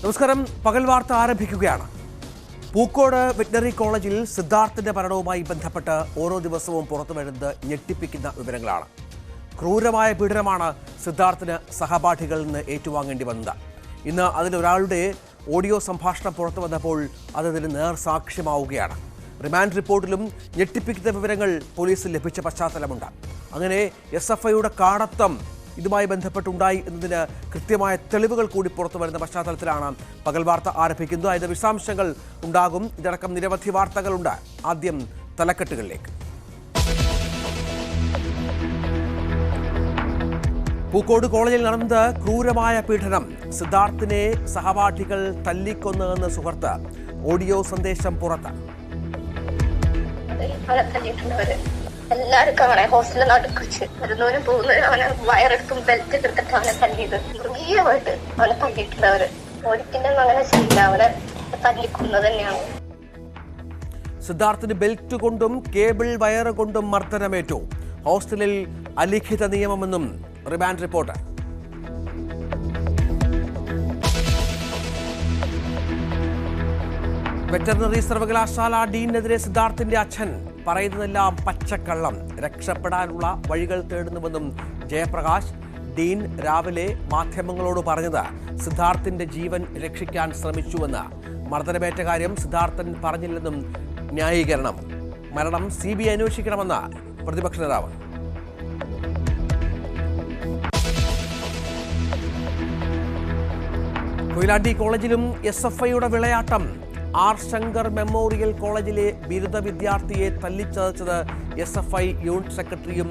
നമസ്കാരം. പകൽ വാർത്ത ആരംഭിക്കുകയാണ്. പൂക്കോട് വെറ്ററിനറി കോളേജിൽ സിദ്ധാർത്ഥിന്റെ മരണവുമായി ബന്ധപ്പെട്ട് ഓരോ ദിവസവും പുറത്തു വരുന്നത് ഞെട്ടിപ്പിക്കുന്ന വിവരങ്ങളാണ്. ക്രൂരമായ പീഡനമാണ് സിദ്ധാർത്ഥിന് സഹപാഠികളിൽ നിന്ന് ഏറ്റുവാങ്ങേണ്ടി വന്നത്. ഇന്ന് അതിലൊരാളുടെ ഓഡിയോ സംഭാഷണം പുറത്തു വന്നപ്പോൾ അതിന് നേർസാക്ഷ്യമാവുകയാണ്. റിമാൻഡ് റിപ്പോർട്ടിലും ഞെട്ടിപ്പിക്കുന്ന വിവരങ്ങൾ പോലീസിൽ ലഭിച്ച പശ്ചാത്തലമുണ്ട്. അങ്ങനെ SFIയുടെ കാടത്തം ഇതുമായി ബന്ധപ്പെട്ടുണ്ടായി എന്നതിന് കൃത്യമായ തെളിവുകൾ കൂടി പുറത്തു വരുന്ന പശ്ചാത്തലത്തിലാണ് പകൽ വാർത്ത ആരംഭിക്കുന്നത്. അതിന്റെ വിശദാംശങ്ങൾ ഉണ്ടാകും. ഇതടക്കം നിരവധി വാർത്തകളുണ്ട്. ആദ്യം തലക്കെട്ടുകളിലേക്ക്. പൂക്കോട് കോളേജിൽ നടന്നത് ക്രൂരമായ പീഡനം. സിദ്ധാർത്ഥിനെ സഹപാഠികൾ തല്ലിക്കൊന്നെന്ന് സുഹൃത്ത്. ഓഡിയോ സന്ദേശം പുറത്ത്. എല്ലാരും കാണാൻ ഹോസ്റ്റലിൽ നടുക്ക് വെച്ച് വരുന്നവരും പോകുന്നവരും അവനെ വയറെടുത്തും ബെൽറ്റ് എടുത്തിട്ട് അവനെ തല്ലിയത് മൃഗീയമായിട്ട് അവനെ തല്ലിയിട്ടുണ്ട്. അവര് ഒരിക്കലും അങ്ങനെ ചെയ്യില്ല, അവനെ തല്ലിക്കുന്നത് തന്നെയാണ്. സിദ്ധാർത്ഥിന് ബെൽറ്റ് കൊണ്ടും കേബിൾ വയറ് കൊണ്ടും മർദ്ദനമേറ്റു. ഹോസ്റ്റലിൽ അലിഖിത നിയമമെന്നും റിമാൻഡ് റിപ്പോർട്ട്. വെറ്ററിനറി സർവകലാശാല ഡീനെതിരെ സിദ്ധാർത്ഥിന്റെ അച്ഛൻ. പറയുന്നതെല്ലാം പച്ചക്കള്ളം. രക്ഷപ്പെടാനുള്ള വഴികൾ തേടുന്നുവെന്നും ജയപ്രകാശ്. ഡീൻ രാവിലെ മാധ്യമങ്ങളോട് പറഞ്ഞത് സിദ്ധാർത്ഥിന്റെ ജീവൻ രക്ഷിക്കാൻ ശ്രമിച്ചുവെന്ന്. മർദ്ദനമേറ്റ കാര്യം സിദ്ധാർത്ഥൻ പറഞ്ഞില്ലെന്നും ന്യായീകരണം. മരണം CBI അന്വേഷിക്കണമെന്ന് പ്രതിപക്ഷ നേതാവ്. കൊയിലാണ്ടി കോളേജിലും SFIയുടെ വിളയാട്ടം. R. ശങ്കർ മെമ്മോറിയൽ കോളേജിലെ ബിരുദ വിദ്യാർത്ഥിയെ തല്ലിച്ചതച്ചത് SFI യൂണിറ്റ് സെക്രട്ടറിയും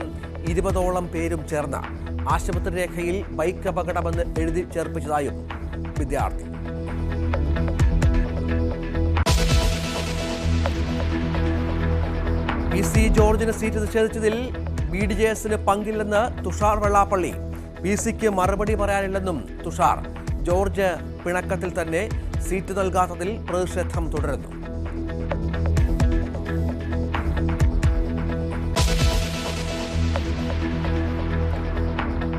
20ഓളം പേരും ചേർന്ന്. ആശുപത്രി രേഖയിൽ ബൈക്ക് അപകടമെന്ന് എഴുതി ചേർപ്പിച്ചതായും വിദ്യാർത്ഥി. PC ജോർജിന് സീറ്റ് നിഷേധിച്ചതിൽ BDJSന് പങ്കില്ലെന്ന് തുഷാർ വെള്ളാപ്പള്ളി. PC-ക്ക് മറുപടി പറയാനില്ലെന്നും തുഷാർ. ജോർജ് പിണക്കത്തിൽ തന്നെ. സീറ്റ് നൽകാത്തതിൽ പ്രതിഷേധം തുടരുന്നു.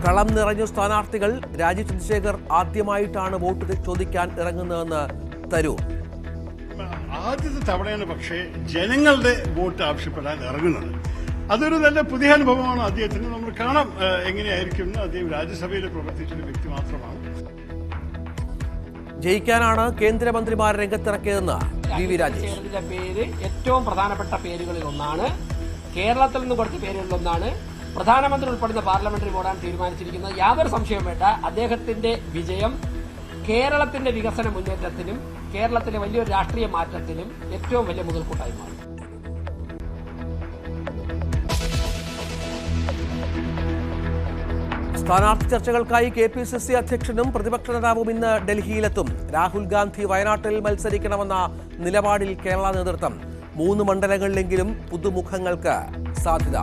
കളം നിറഞ്ഞ സ്ഥാനാർത്ഥികൾ. രാജീവ് ചന്ദ്രശേഖർ ആദ്യമായിട്ടാണ് വോട്ട് ചോദിക്കാൻ ഇറങ്ങുന്നതെന്ന് തരൂർ. ആദ്യത്തെ തവണയാണ് പക്ഷേ ജനങ്ങളുടെ വോട്ട് ആവശ്യപ്പെടാൻ ഇറങ്ങുന്നത്. അതൊരു നല്ല പുതിയ അനുഭവമാണ് അദ്ദേഹത്തിന്. നമ്മൾ കാണാം എങ്ങനെയായിരിക്കും. അദ്ദേഹം രാജ്യസഭയിൽ പ്രവർത്തിച്ചൊരു വ്യക്തി മാത്രമാണ്. ജയിക്കാനാണ് കേന്ദ്രമന്ത്രിമാർ രംഗത്തിറക്കിയതെന്ന് VV രാജേഷ്. പേര് ഏറ്റവും പ്രധാനപ്പെട്ട പേരുകളിൽ ഒന്നാണ്. കേരളത്തിൽ നിന്ന് കൊടുത്ത പേരുകളിൽ ഒന്നാണ്. പ്രധാനമന്ത്രി ഉൾപ്പെടുന്ന പാർലമെന്ററി ബോർഡാണ് തീരുമാനിച്ചിരിക്കുന്നത്. യാതൊരു സംശയവും വേണ്ട, അദ്ദേഹത്തിന്റെ വിജയം കേരളത്തിന്റെ വികസന മുന്നേറ്റത്തിനും കേരളത്തിലെ വലിയൊരു രാഷ്ട്രീയ മാറ്റത്തിനും ഏറ്റവും വലിയ മുതൽക്കൂട്ടായി മാറും. സ്ഥാനാർത്ഥി ചർച്ചകൾക്കായി KPCC അധ്യക്ഷനും പ്രതിപക്ഷ നേതാവും ഇന്ന് ഡൽഹിയിലെത്തും. രാഹുൽ ഗാന്ധി വയനാട്ടിൽ മത്സരിക്കണമെന്ന നിലപാടിൽ കേരള നേതൃത്വം. 3 മണ്ഡലങ്ങളിലെങ്കിലും പുതുമുഖങ്ങൾക്ക് സാധ്യത.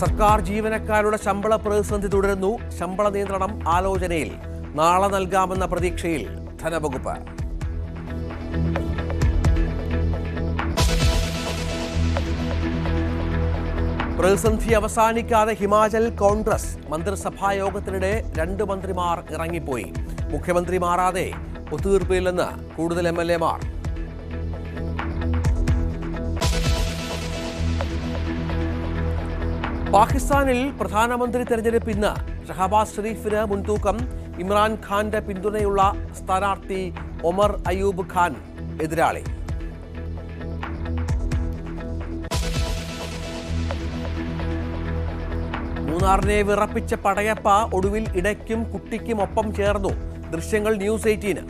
സർക്കാർ ജീവനക്കാരുടെ ശമ്പള പ്രതിസന്ധി തുടരുന്നു. ശമ്പള നിയന്ത്രണം ആലോചനയിൽ. നാളെ നൽകാമെന്ന പ്രതീക്ഷയിൽ ധനവകുപ്പ്. പ്രതിസന്ധി അവസാനിക്കാതെ ഹിമാചൽ കോൺഗ്രസ്. മന്ത്രിസഭാ യോഗത്തിനിടെ 2 മന്ത്രിമാർ ഇറങ്ങിപ്പോയി. മുഖ്യമന്ത്രി മാറാതെ ഒത്തുതീർപ്പില്ലെന്ന് കൂടുതൽ MLA-മാർ. പാകിസ്ഥാനിൽ പ്രധാനമന്ത്രി തെരഞ്ഞെടുപ്പ് ഇന്ന്. ഷഹബാസ് ഷെരീഫിന് മുൻതൂക്കം. ഇമ്രാൻഖാന്റെ പിന്തുണയുള്ള സ്ഥാനാർത്ഥി ഒമർ അയൂബ് ഖാൻ എതിരാളി. മൂന്നാറിനെ വിറപ്പിച്ച പടയപ്പ ഒടുവിൽ ഇടയ്ക്കും കുട്ടിക്കും ഒപ്പം ചേർന്നു. ദൃശ്യങ്ങൾ News 18.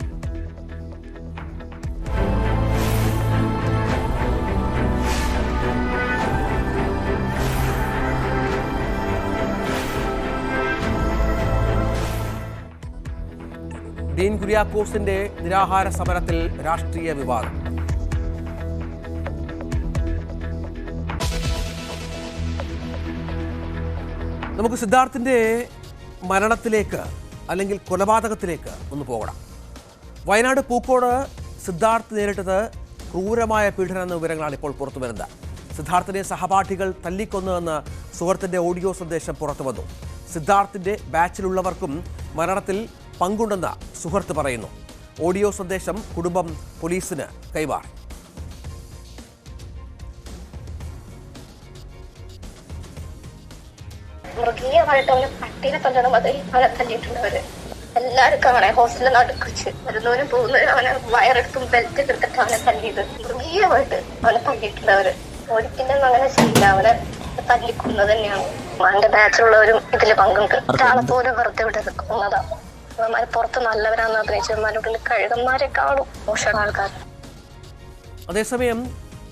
ഡീൻ കുര്യാക്കോസിന്റെ നിരാഹാര സമരത്തിൽ രാഷ്ട്രീയ വിവാദം. നമുക്ക് സിദ്ധാർത്ഥിന്റെ മരണത്തിലേക്ക് അല്ലെങ്കിൽ കൊലപാതകത്തിലേക്ക് ഒന്ന് പോകണം. വയനാട് പൂക്കോട് സിദ്ധാർത്ഥ് നേരിട്ടത് ക്രൂരമായ പീഡനം എന്ന വിവരങ്ങളാണ് ഇപ്പോൾ പുറത്തു വരുന്നത്. സിദ്ധാർത്ഥിനെ സഹപാഠികൾ തല്ലിക്കൊന്നുവെന്ന് സുഹൃത്തിന്റെ ഓഡിയോ സന്ദേശം പുറത്തുവന്നു. സിദ്ധാർത്ഥിന്റെ ബാച്ചിലുള്ളവർക്കും മരണത്തിൽ പങ്കുണ്ടെന്ന് സുഹൃത്ത് പറയുന്നു. ഓഡിയോ സന്ദേശം കുടുംബം പോലീസിന് കൈമാറി. മൃഗീയമായിട്ട് അവനെ പട്ടീനെ തല്ലണം അതിൽ അവനെ തല്ലിയിട്ടുള്ളവര് എല്ലാരും കാണേ. ഹോസ്റ്റലിൽ നടുക്കുവെച്ച് വരുന്നവനും പോകുന്നവരും അവനെ വയറെടുത്തും ബെൽറ്റ് എടുത്തിട്ട് അവനെ തല്ലിയത്. മൃഗീയമായിട്ട് അവനെ തല്ലിയിട്ടുള്ളവര് ഒരിക്കലും അങ്ങനെ ചെയ്യില്ല. അവനെ തല്ലിക്കുന്നത് തന്നെയാണ്. അവന്റെ ബാച്ചിലുള്ളവരും ഇതില് പങ്കുണ്ട്. ഒരാളെ പോലും വെറുതെ വിടരുത് കൊന്നതാ. അവന്മാര് പുറത്ത് നല്ലവരാന്ന് അഭിനയിച്ചവന്മാരുടെ കഴുകന്മാരെ കാണും മോശം ആൾക്കാർ. അതേസമയം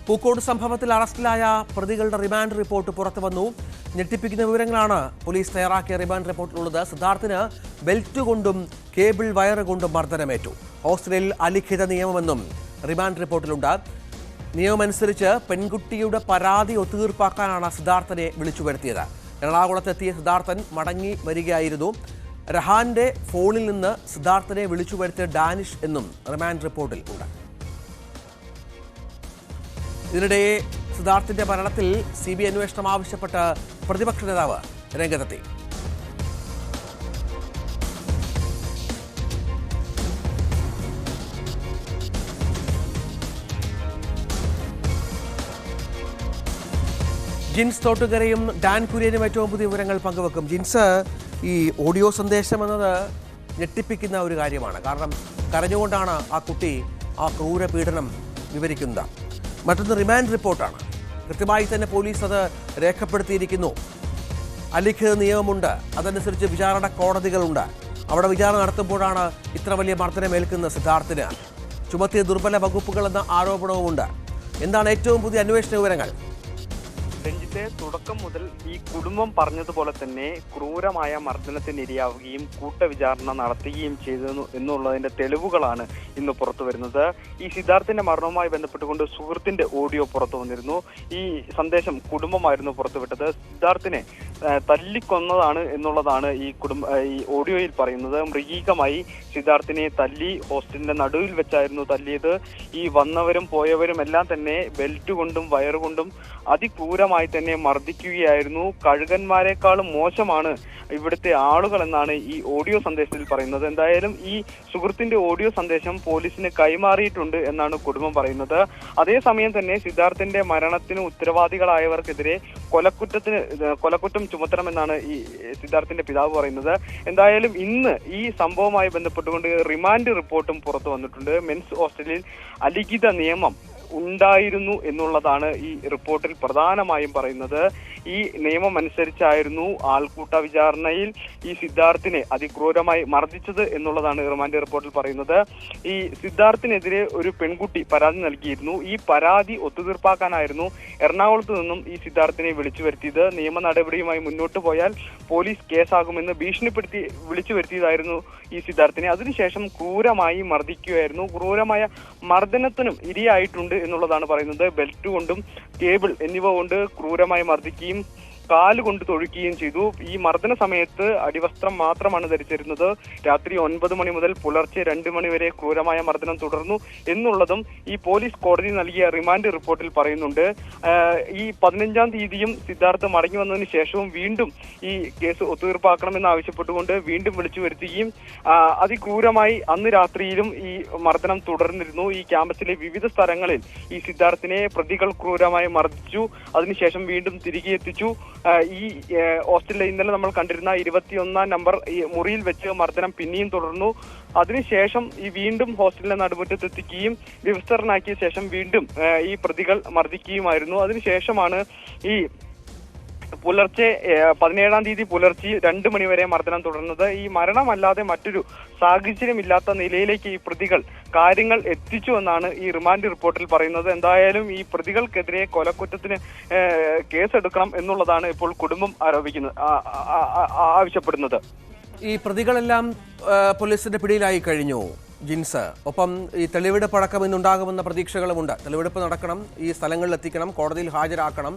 പൂക്കോട് സംഭവത്തിൽ അറസ്റ്റിലായ പ്രതികളുടെ റിമാൻഡ് റിപ്പോർട്ട് പുറത്തു വന്നു. ഞെട്ടിപ്പിക്കുന്ന വിവരങ്ങളാണ് പോലീസ് തയ്യാറാക്കിയ റിമാൻഡ് റിപ്പോർട്ടിലുള്ളത്. സിദ്ധാർത്ഥിന് ബെൽറ്റ് കൊണ്ടും കേബിൾ വയറ് കൊണ്ടും മർദ്ദനമേറ്റു. ഹോസ്റ്റലിൽ അലിഖിത നിയമമെന്നും റിമാൻഡ് റിപ്പോർട്ടിലുണ്ട്. നിയമമനുസരിച്ച് പെൺകുട്ടിയുടെ പരാതി ഒത്തുതീർപ്പാക്കാനാണ് സിദ്ധാർത്ഥനെ വിളിച്ചു വരുത്തിയത്. എറണാകുളത്തെത്തിയ സിദ്ധാർത്ഥൻ മടങ്ങി വരികയായിരുന്നു. രഹാന്റെ ഫോണിൽ നിന്ന് സിദ്ധാർത്ഥനെ വിളിച്ചു വരുത്തിയ ഡാനിഷ് എന്നും റിമാൻഡ് റിപ്പോർട്ടിൽ ഉണ്ട്. ഇതിനിടെ സിദ്ധാർത്ഥിന്റെ മരണത്തിൽ CBI അന്വേഷണം ആവശ്യപ്പെട്ട് പ്രതിപക്ഷ നേതാവ് രംഗത്തെത്തി. ജിൻസ് തോട്ടുകരയും ഡാൻ കുര്യനും ഏറ്റവും പുതിയ വിവരങ്ങൾ പങ്കുവെക്കും. ജിൻസ്, ഈ ഓഡിയോ സന്ദേശം എന്നത് ഞെട്ടിപ്പിക്കുന്ന ഒരു കാര്യമാണ്. കാരണം കരഞ്ഞുകൊണ്ടാണ് ആ കുട്ടി ആ ക്രൂര പീഡനം വിവരിക്കുന്നത്. മറ്റൊന്ന് റിമാൻഡ് റിപ്പോർട്ടാണ്. കൃത്യമായി തന്നെ പോലീസ് അത് രേഖപ്പെടുത്തിയിരിക്കുന്നു. അലിഖിത നിയമമുണ്ട്, അതനുസരിച്ച് വിചാരണ കോടതികളുണ്ട്. അവിടെ വിചാരണ നടത്തുമ്പോഴാണ് ഇത്ര വലിയ മർദ്ദനമേൽക്കുന്ന സിദ്ധാർത്ഥിന്. ചുമത്തിയ ദുർബല വകുപ്പുകൾ എന്ന ആരോപണവുമുണ്ട്. എന്താണ് ഏറ്റവും പുതിയ അന്വേഷണ വിവരങ്ങൾ? രഞ്ജിത്തെ, തുടക്കം മുതൽ ഈ കുടുംബം പറഞ്ഞതുപോലെ തന്നെ ക്രൂരമായ മർദ്ദനത്തിനിരയാവുകയും കൂട്ടവിചാരണ നടത്തുകയും ചെയ്തു എന്നുള്ളതിന്റെ തെളിവുകളാണ് ഇന്ന് പുറത്തു വരുന്നത്. ഈ സിദ്ധാർത്ഥിന്റെ മരണവുമായി ബന്ധപ്പെട്ടുകൊണ്ട് സുഹൃത്തിന്റെ ഓഡിയോ പുറത്തു വന്നിരുന്നു. ഈ സന്ദേശം കുടുംബമായിരുന്നു പുറത്തുവിട്ടത്. സിദ്ധാർത്ഥിനെ തല്ലിക്കൊന്നതാണ് എന്നുള്ളതാണ് ഈ ഓഡിയോയിൽ പറയുന്നത്. മൃഗീകമായി സിദ്ധാർത്ഥിനെ തല്ലി ഹോസ്റ്റലിന്റെ നടുവിൽ വെച്ചായിരുന്നു തല്ലിയത്. ഈ വന്നവരും പോയവരും എല്ലാം തന്നെ ബെൽറ്റ് കൊണ്ടും വയറുകൊണ്ടും അതിക്രൂരമായി തന്നെ മർദ്ദിക്കുകയായിരുന്നു. കഴുകന്മാരെക്കാളും മോശമാണ് ഇവിടുത്തെ ആളുകൾ എന്നാണ് ഈ ഓഡിയോ സന്ദേശത്തിൽ പറയുന്നത്. എന്തായാലും ഈ സുഹൃത്തിന്റെ ഓഡിയോ സന്ദേശം പോലീസിന് കൈമാറിയിട്ടുണ്ട് എന്നാണ് കുടുംബം പറയുന്നത്. അതേസമയം തന്നെ സിദ്ധാർത്ഥിന്റെ മരണത്തിന് ഉത്തരവാദികളായവർക്കെതിരെ കൊലക്കുറ്റം ചുമത്തണമെന്നാണ് ഈ സിദ്ധാർത്ഥിന്റെ പിതാവ് പറയുന്നത്. എന്തായാലും ഇന്ന് ഈ സംഭവവുമായി ബന്ധപ്പെട്ടുകൊണ്ട് റിമാൻഡ് റിപ്പോർട്ടും പുറത്തു വന്നിട്ടുണ്ട്. മെൻസ് ഹോസ്റ്റലിൽ അലിഖിത നിയമം ഉണ്ടായിരുന്നു എന്നുള്ളതാണ് ഈ റിപ്പോർട്ടിൽ പ്രധാനമായും പറയുന്നത്. ഈ നിയമം അനുസരിച്ചായിരുന്നു ആൾക്കൂട്ട വിചാരണയിൽ ഈ സിദ്ധാർത്ഥിനെ അതിക്രൂരമായി മർദ്ദിച്ചത് എന്നുള്ളതാണ് റിമാൻഡ് റിപ്പോർട്ടിൽ പറയുന്നത്. ഈ സിദ്ധാർത്ഥിനെതിരെ ഒരു പെൺകുട്ടി പരാതി നൽകിയിരുന്നു. ഈ പരാതി ഒത്തുതീർപ്പാക്കാനായിരുന്നു എറണാകുളത്ത് നിന്നും ഈ സിദ്ധാർത്ഥിനെ വിളിച്ചു വരുത്തിയത്. നിയമ നടപടിയുമായി മുന്നോട്ട് പോയാൽ പോലീസ് കേസാകുമെന്ന് ഭീഷണിപ്പെടുത്തി വിളിച്ചു വരുത്തിയതായിരുന്നു ഈ സിദ്ധാർത്ഥിനെ. അതിനുശേഷം ക്രൂരമായി മർദ്ദിക്കുകയായിരുന്നു. ക്രൂരമായ മർദ്ദനത്തിനും ഇരയായിട്ടുണ്ട് എന്നുള്ളതാണ് പറയുന്നത്. ബെൽറ്റ് കൊണ്ടും കേബിൾ എന്നിവ കൊണ്ട് ക്രൂരമായി മർദ്ദിക്കുകയും കാലുകൊണ്ട് തൊഴിക്കുകയും ചെയ്തു. ഈ മർദ്ദന സമയത്ത് അടിവസ്ത്രം മാത്രമാണ് ധരിച്ചിരുന്നത്. രാത്രി 9 മണി മുതൽ പുലർച്ചെ 2 മണി വരെ ക്രൂരമായ മർദ്ദനം തുടർന്നു എന്നുള്ളതും ഈ പോലീസ് കോടതി നൽകിയ റിമാൻഡ് റിപ്പോർട്ടിൽ പറയുന്നുണ്ട്. ഈ 15-ാം തീയതിയും സിദ്ധാർത്ഥ് മടങ്ങി വന്നതിന് ശേഷവും വീണ്ടും ഈ കേസ് ഒത്തുതീർപ്പാക്കണമെന്ന് ആവശ്യപ്പെട്ടുകൊണ്ട് വീണ്ടും വിളിച്ചു വരുത്തുകയും അതിക്രൂരമായി അന്ന് രാത്രിയിലും ഈ മർദ്ദനം തുടർന്നിരുന്നു. ഈ ക്യാമ്പസിലെ വിവിധ സ്ഥലങ്ങളിൽ ഈ സിദ്ധാർത്ഥിനെ പ്രതികൾ ക്രൂരമായി മർദ്ദിച്ചു. അതിനുശേഷം വീണ്ടും തിരികെ എത്തിച്ചു. ഈ ഹോസ്റ്റലിൽ ഇന്നലെ നമ്മൾ കണ്ടിരുന്ന 21-ാം നമ്പർ ഈ മുറിയിൽ വെച്ച് മർദ്ദനം പിന്നെയും തുടർന്നു. അതിനുശേഷം ഈ വീണ്ടും ഹോസ്റ്റലിലെ നടുമുറ്റത്തെത്തിക്കുകയും വിവസ്ത്രനാക്കിയ ശേഷം വീണ്ടും ഈ പ്രതികൾ മർദ്ദിക്കുകയുമായിരുന്നു. അതിനുശേഷമാണ് ഈ പുലർച്ചെ 17-ാം തീയതി പുലർച്ചെ 2 മണി വരെ മർദ്ദനം തുടർന്നത്. ഈ മരണമല്ലാതെ മറ്റൊരു സാഹചര്യമില്ലാത്ത നിലയിലേക്ക് ഈ പ്രതികൾ കാര്യങ്ങൾ എത്തിച്ചു എന്നാണ് ഈ റിമാൻഡ് റിപ്പോർട്ടിൽ പറയുന്നത്. എന്തായാലും ഈ പ്രതികൾക്കെതിരെ കൊലക്കുറ്റത്തിന് കേസെടുക്കണം എന്നുള്ളതാണ് ഇപ്പോൾ കുടുംബം ആവശ്യപ്പെടുന്നത്. ഈ പ്രതികളെല്ലാം പോലീസിന്റെ പിടിയിലായി കഴിഞ്ഞു ജിൻസ്. ഒപ്പം ഈ തെളിവെടുപ്പ് അടക്കം ഇന്നുണ്ടാകുമെന്ന പ്രതീക്ഷകളുമുണ്ട്. തെളിവെടുപ്പ് നടക്കണം, ഈ സ്ഥലങ്ങളിൽ എത്തിക്കണം, കോടതിയിൽ ഹാജരാക്കണം.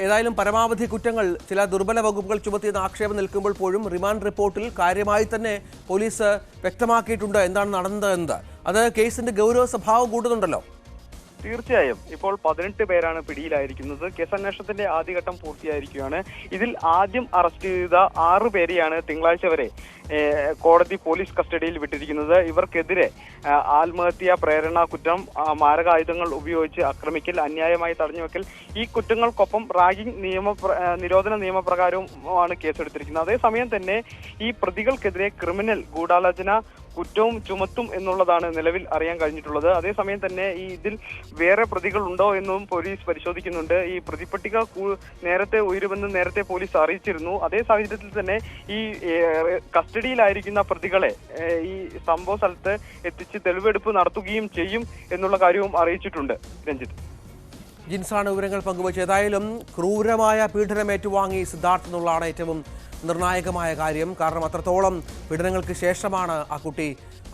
ഏതായാലും പരമാവധി കുറ്റങ്ങൾ, ചില ദുർബല വകുപ്പുകൾ ചുമത്തിയെന്ന ആക്ഷേപം നിൽക്കുമ്പോൾ പോലും റിമാൻഡ് റിപ്പോർട്ടിൽ കാര്യമായി തന്നെ പോലീസ് വ്യക്തമാക്കിയിട്ടുണ്ട് എന്താണ് നടന്നതെന്ന്. അത് കേസിന്റെ ഗൗരവ സ്വഭാവം കൂടുന്നുണ്ടല്ലോ. തീർച്ചയായും ഇപ്പോൾ 18 പേരാണ് പിടിയിലായിരിക്കുന്നത്. കേസന്വേഷണത്തിന്റെ ആദ്യഘട്ടം പൂർത്തിയായിരിക്കുകയാണ്. ഇതിൽ ആദ്യം അറസ്റ്റ് ചെയ്ത 6 പേരെയാണ് തിങ്കളാഴ്ച വരെ കോടതി പോലീസ് കസ്റ്റഡിയിൽ വിട്ടിരിക്കുന്നത്. ഇവർക്കെതിരെ ആത്മഹത്യ, പ്രേരണ കുറ്റം, മാരകായുധങ്ങൾ ഉപയോഗിച്ച് ആക്രമിക്കൽ, അന്യായമായി തടഞ്ഞുവെക്കൽ, ഈ കുറ്റങ്ങൾക്കൊപ്പം റാഗിംഗ് നിരോധന നിയമപ്രകാരവുമാണ് കേസെടുത്തിരിക്കുന്നത്. അതേസമയം തന്നെ ഈ പ്രതികൾക്കെതിരെ ക്രിമിനൽ ഗൂഢാലോചന കുറ്റവും ചുമത്തും എന്നുള്ളതാണ് നിലവിൽ അറിയാൻ കഴിഞ്ഞിട്ടുള്ളത്. അതേസമയം തന്നെ ഈ ഇതിൽ വേറെ പ്രതികൾ ഉണ്ടോ എന്നും പോലീസ് പരിശോധിക്കുന്നുണ്ട്. ഈ പ്രതിപട്ടിക നേരത്തെ ഉയരുമെന്ന് നേരത്തെ പോലീസ് അറിയിച്ചിരുന്നു. അതേ സാഹചര്യത്തിൽ തന്നെ ഈ കസ്റ്റഡിയിലായിരിക്കുന്ന പ്രതികളെ ഈ സംഭവ സ്ഥലത്ത് എത്തിച്ച് തെളിവെടുപ്പ് നടത്തുകയും ചെയ്യും എന്നുള്ള കാര്യവും അറിയിച്ചിട്ടുണ്ട്. രഞ്ജിത്ത്, ജിൻസാണ് വിവരങ്ങൾ പങ്കുവച്ചത്. ഏതായാലും ക്രൂരമായ പീഡനം ഏറ്റുവാങ്ങി സിദ്ധാർത്ഥ് എന്നുള്ളതാണ് ഏറ്റവും നിർണായകമായ കാര്യം. കാരണം അത്രത്തോളം പീഡനങ്ങൾക്ക് ശേഷമാണ് ആ കുട്ടി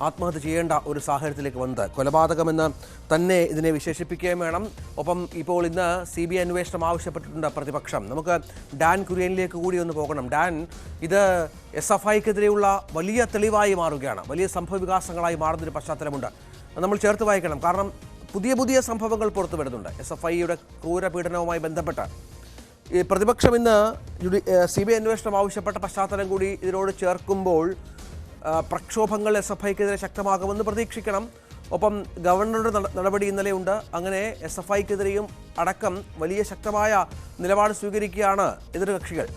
ആത്മഹത്യ ചെയ്യേണ്ട ഒരു സാഹചര്യത്തിലേക്ക് വന്നത്. കൊലപാതകമെന്ന് തന്നെ ഇതിനെ വിശേഷിപ്പിക്കുകയും വേണം. ഒപ്പം ഇപ്പോൾ ഇന്ന് CBI അന്വേഷണം ആവശ്യപ്പെട്ടിട്ടുണ്ട് പ്രതിപക്ഷം. നമുക്ക് ഡാൻ കുര്യനിലേക്ക് കൂടി ഒന്ന് പോകണം. ഡാൻ, ഇത് SFIക്കെതിരെയുള്ള വലിയ തെളിവായി മാറുകയാണ്, വലിയ സംഭവവികാസങ്ങളായി മാറുന്നൊരു പശ്ചാത്തലമുണ്ട്. നമ്മൾ ചേർത്ത് വായിക്കണം. കാരണം പുതിയ സംഭവങ്ങൾ പുറത്തു വരുന്നുണ്ട്. SFIയുടെ ക്രൂരപീഡനവുമായി ബന്ധപ്പെട്ട് ഈ പ്രതിപക്ഷം ഇന്ന് CBI അന്വേഷണം ആവശ്യപ്പെട്ട പശ്ചാത്തലം കൂടി ഇതിനോട് ചേർക്കുമ്പോൾ പ്രക്ഷോഭങ്ങൾ SFIക്കെതിരെ ശക്തമാകുമെന്ന് പ്രതീക്ഷിക്കണം. ഒപ്പം ഗവർണറുടെ നടപടി ഇന്നലെയുണ്ട്. അങ്ങനെ SFIക്കെതിരെയും അടക്കം വലിയ ശക്തമായ നിലപാട് സ്വീകരിക്കുകയാണ് എതിർകക്ഷികൾ.